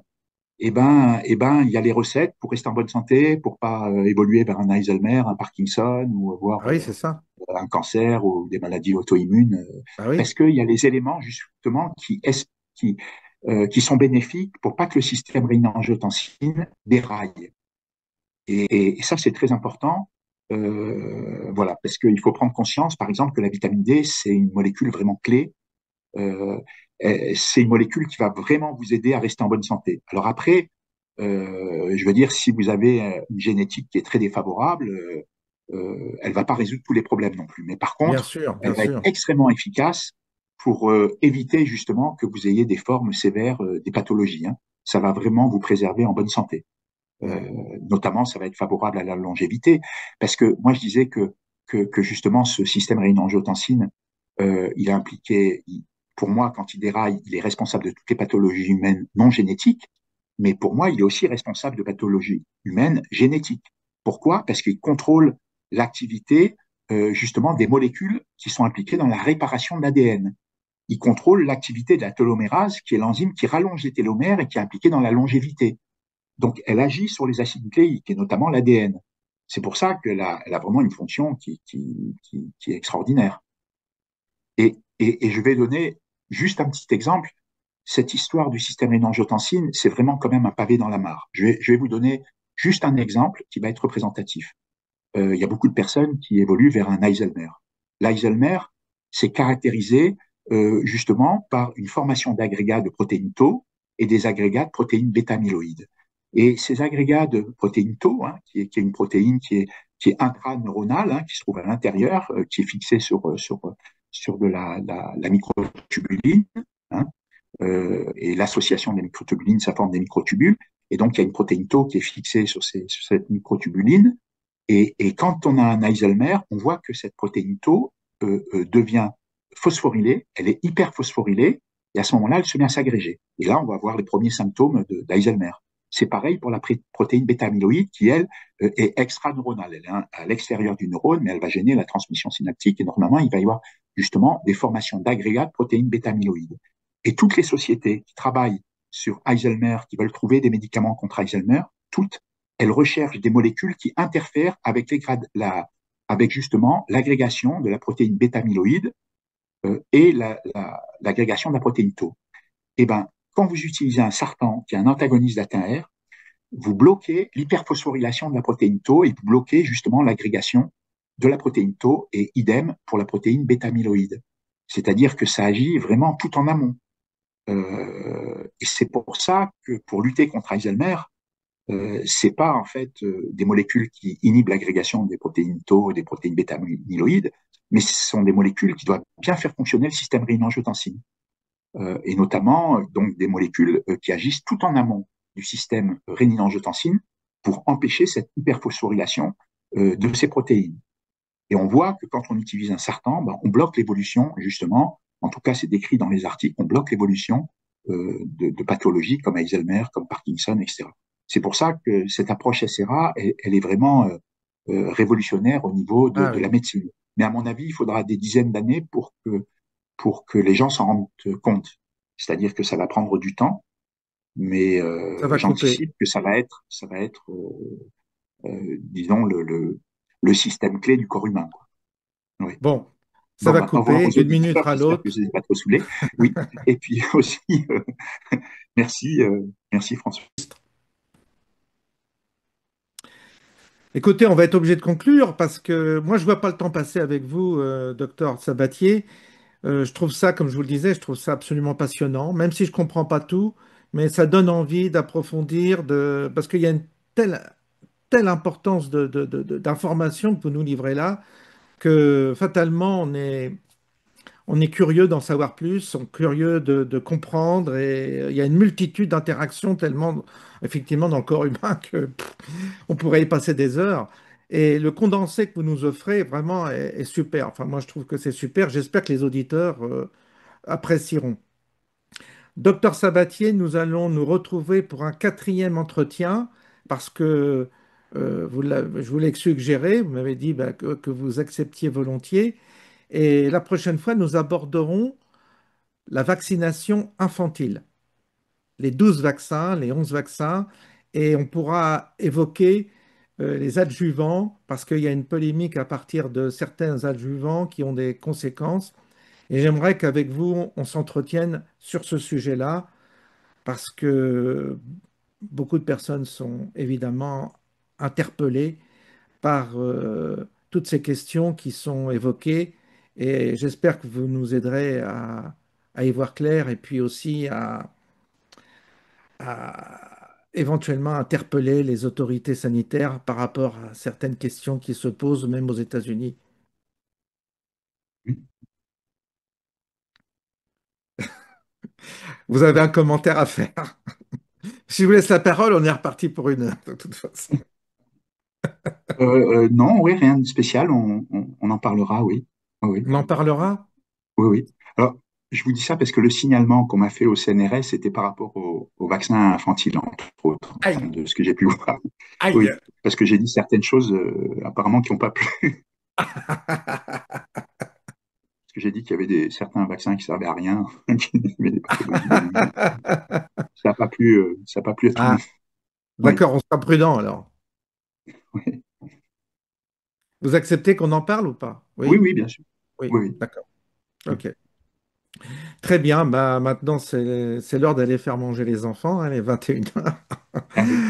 il y a les recettes pour rester en bonne santé, pour pas évoluer vers un Alzheimer, un Parkinson ou avoir Ah oui, c'est ça. un cancer ou des maladies auto-immunes, Ah oui, parce qu'il y a les éléments justement qui, qui sont bénéfiques pour pas que le système rénine-angiotensine déraille. Et ça, c'est très important. Voilà, parce qu'il faut prendre conscience, par exemple, que la vitamine D, c'est une molécule vraiment clé. Euh, c'est une molécule qui va vraiment vous aider à rester en bonne santé. Alors après, je veux dire, si vous avez une génétique qui est très défavorable, elle va pas résoudre tous les problèmes non plus. Mais par bien contre, sûr, bien elle va être sûr. extrêmement efficace pour éviter justement que vous ayez des formes sévères des pathologies, hein. Ça va vraiment vous préserver en bonne santé. Mm. Notamment, ça va être favorable à la longévité, parce que moi, je disais que justement, ce système rénine-angiotensine, il est impliqué, pour moi, quand il déraille, il est responsable de toutes les pathologies humaines non génétiques, mais pour moi, il est aussi responsable de pathologies humaines génétiques. Pourquoi? Parce qu'il contrôle l'activité justement des molécules qui sont impliquées dans la réparation de l'ADN. Il contrôle l'activité de la télomérase, qui est l'enzyme qui rallonge les télomères et qui est impliquée dans la longévité. Donc, elle agit sur les acides nucléiques, et notamment l'ADN. C'est pour ça qu'elle a vraiment une fonction qui est extraordinaire. Et je vais donner juste un petit exemple. Cette histoire du système rénine-angiotensine, c'est vraiment quand même un pavé dans la mare. Je vais vous donner juste un exemple qui va être représentatif. Il y a beaucoup de personnes qui évoluent vers un Alzheimer. L'Alzheimer, c'est caractérisé justement par une formation d'agrégats de protéines tau et des agrégats de protéines bêta-amyloïdes. Et ces agrégats de protéines tau, hein, qui est une protéine qui est intraneuronale, hein, qui se trouve à l'intérieur, qui est fixée sur de la microtubuline, hein, et l'association des microtubulines, ça forme des microtubules. Et donc, il y a une protéine tau qui est fixée sur cette microtubuline. Et quand on a un Alzheimer, on voit que cette protéine tau devient phosphorylée, elle est hyperphosphorylée, et à ce moment-là, elle se met à s'agréger. Et là, on va voir les premiers symptômes d'Alzheimer. C'est pareil pour la protéine bêta-amyloïde qui, elle, est extraneuronale. Elle est à l'extérieur du neurone, mais elle va gêner la transmission synaptique. Et normalement, il va y avoir justement des formations d'agrégats de protéines bêta-amyloïdes. Et toutes les sociétés qui travaillent sur Alzheimer, qui veulent trouver des médicaments contre Alzheimer, toutes, elles recherchent des molécules qui interfèrent avec, avec justement l'agrégation de la protéine bêta-amyloïde et l'agrégation de la protéine tau. Et ben, quand vous utilisez un sartan qui est un antagoniste d'ATR, vous bloquez l'hyperphosphorylation de la protéine tau et vous bloquez justement l'agrégation de la protéine tau et idem pour la protéine bêta-amyloïde. C'est-à-dire que ça agit vraiment tout en amont. Et c'est pour ça que pour lutter contre Alzheimer, c'est pas en fait des molécules qui inhibent l'agrégation des protéines tau et des protéines bêta-amyloïdes, mais ce sont des molécules qui doivent bien faire fonctionner le système rénine-angiotensine, et notamment donc des molécules qui agissent tout en amont du système rénine-angiotensine pour empêcher cette hyperphosphorylation de ces protéines. Et on voit que quand on utilise un sartan, ben, on bloque l'évolution, justement, en tout cas c'est décrit dans les articles, on bloque l'évolution de pathologies comme Alzheimer, comme Parkinson, etc. C'est pour ça que cette approche SRA, elle est vraiment révolutionnaire au niveau Ah de la oui, médecine. Mais à mon avis, il faudra des dizaines d'années pour que les gens s'en rendent compte. C'est-à-dire que ça va prendre du temps, mais ça va couper. j'anticipe que ça va être disons, le système clé du corps humain, quoi. Oui. Bon, ça Bon, va bah, au revoir couper aux d'une minute auditeurs. à J'espère que l'autre. je ne les ai pas trop saoulés. Oui. Et puis aussi, merci, merci François. Écoutez, on va être obligé de conclure parce que moi, je vois pas le temps passer avec vous, docteur Sabatier. Je trouve ça, comme je vous le disais, je trouve ça absolument passionnant, même si je comprends pas tout, mais ça donne envie d'approfondir, parce qu'il y a une telle importance d'informations que vous nous livrez là, que fatalement, on est curieux d'en savoir plus, on est curieux de comprendre, et il y a une multitude d'interactions tellement, effectivement, dans le corps humain que on pourrait y passer des heures. Et le condensé que vous nous offrez, vraiment, est super. Enfin, moi, je trouve que c'est super. J'espère que les auditeurs apprécieront. Docteur Sabatier, nous allons nous retrouver pour un quatrième entretien parce que je vous l'ai suggéré, vous m'avez dit bah, que vous acceptiez volontiers. Et la prochaine fois, nous aborderons la vaccination infantile, les 12 vaccins, les 11 vaccins, et on pourra évoquer les adjuvants parce qu'il y a une polémique à partir de certains adjuvants qui ont des conséquences. Et j'aimerais qu'avec vous, on s'entretienne sur ce sujet-là parce que beaucoup de personnes sont évidemment interpellées par toutes ces questions qui sont évoquées et j'espère que vous nous aiderez à y voir clair et puis aussi à éventuellement interpeller les autorités sanitaires par rapport à certaines questions qui se posent même aux États-Unis. Vous avez un commentaire à faire. Si je vous laisse la parole, on est reparti pour une heure de toute façon. Non, oui, rien de spécial. On en parlera, oui. Oui, On en parlera? oui, oui. Alors, je vous dis ça parce que le signalement qu'on m'a fait au CNRS, c'était par rapport au vaccin infantile, entre autres, enfin, Aïe, de ce que j'ai pu voir. aïe. Oui, parce que j'ai dit certaines choses apparemment qui n'ont pas plu. Parce que j'ai dit qu'il y avait certains vaccins qui servaient à rien, qui n'avaient pas fait grandir les mineurs. Ça n'a pas plu, ça a pas plu à tout le Ah, monde. Oui, d'accord, on sera prudent alors. oui, Vous acceptez qu'on en parle ou pas? oui, Oui? oui, bien sûr. Oui, Oui, d'accord. oui. Ok. Très bien, bah maintenant c'est l'heure d'aller faire manger les enfants, hein, les 21h. Ah oui.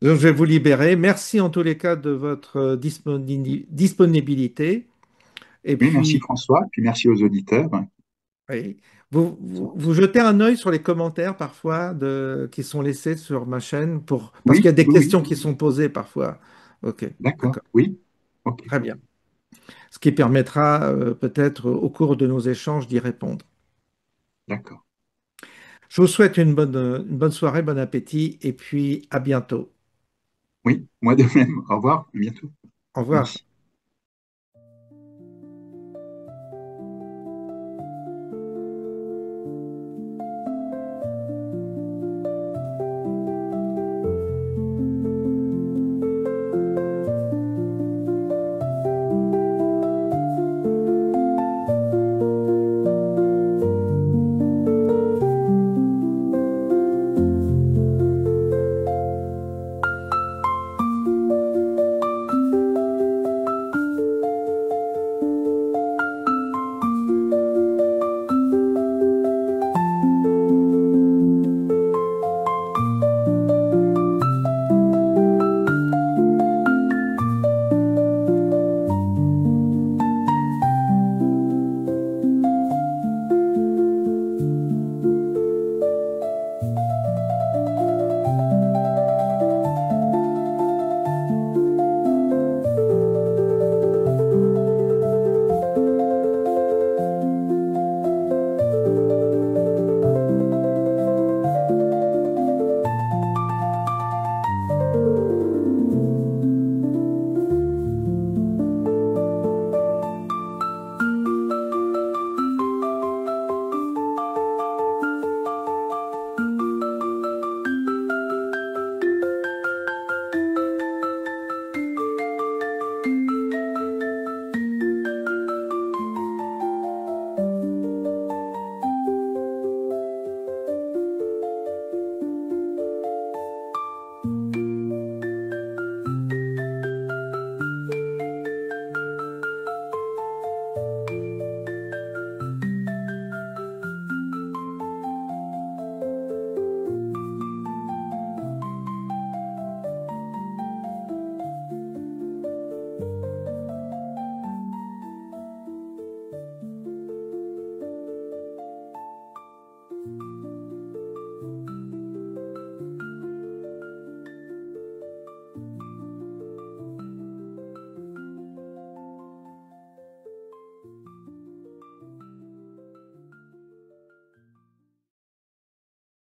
Donc, je vais vous libérer. Merci en tous les cas de votre disponibilité. Et Oui, merci puis, François, puis merci aux auditeurs. oui, vous jetez un œil sur les commentaires parfois qui sont laissés sur ma chaîne parce qu'il y Oui, a des oui, oui, questions qui sont posées parfois. Ok, d'accord, d'accord, oui, ok, très bien. Ce qui permettra peut-être au cours de nos échanges d'y répondre. d'accord. Je vous souhaite une bonne soirée, bon appétit et puis à bientôt. Oui, moi de même. Au revoir, à bientôt. Au revoir. Merci.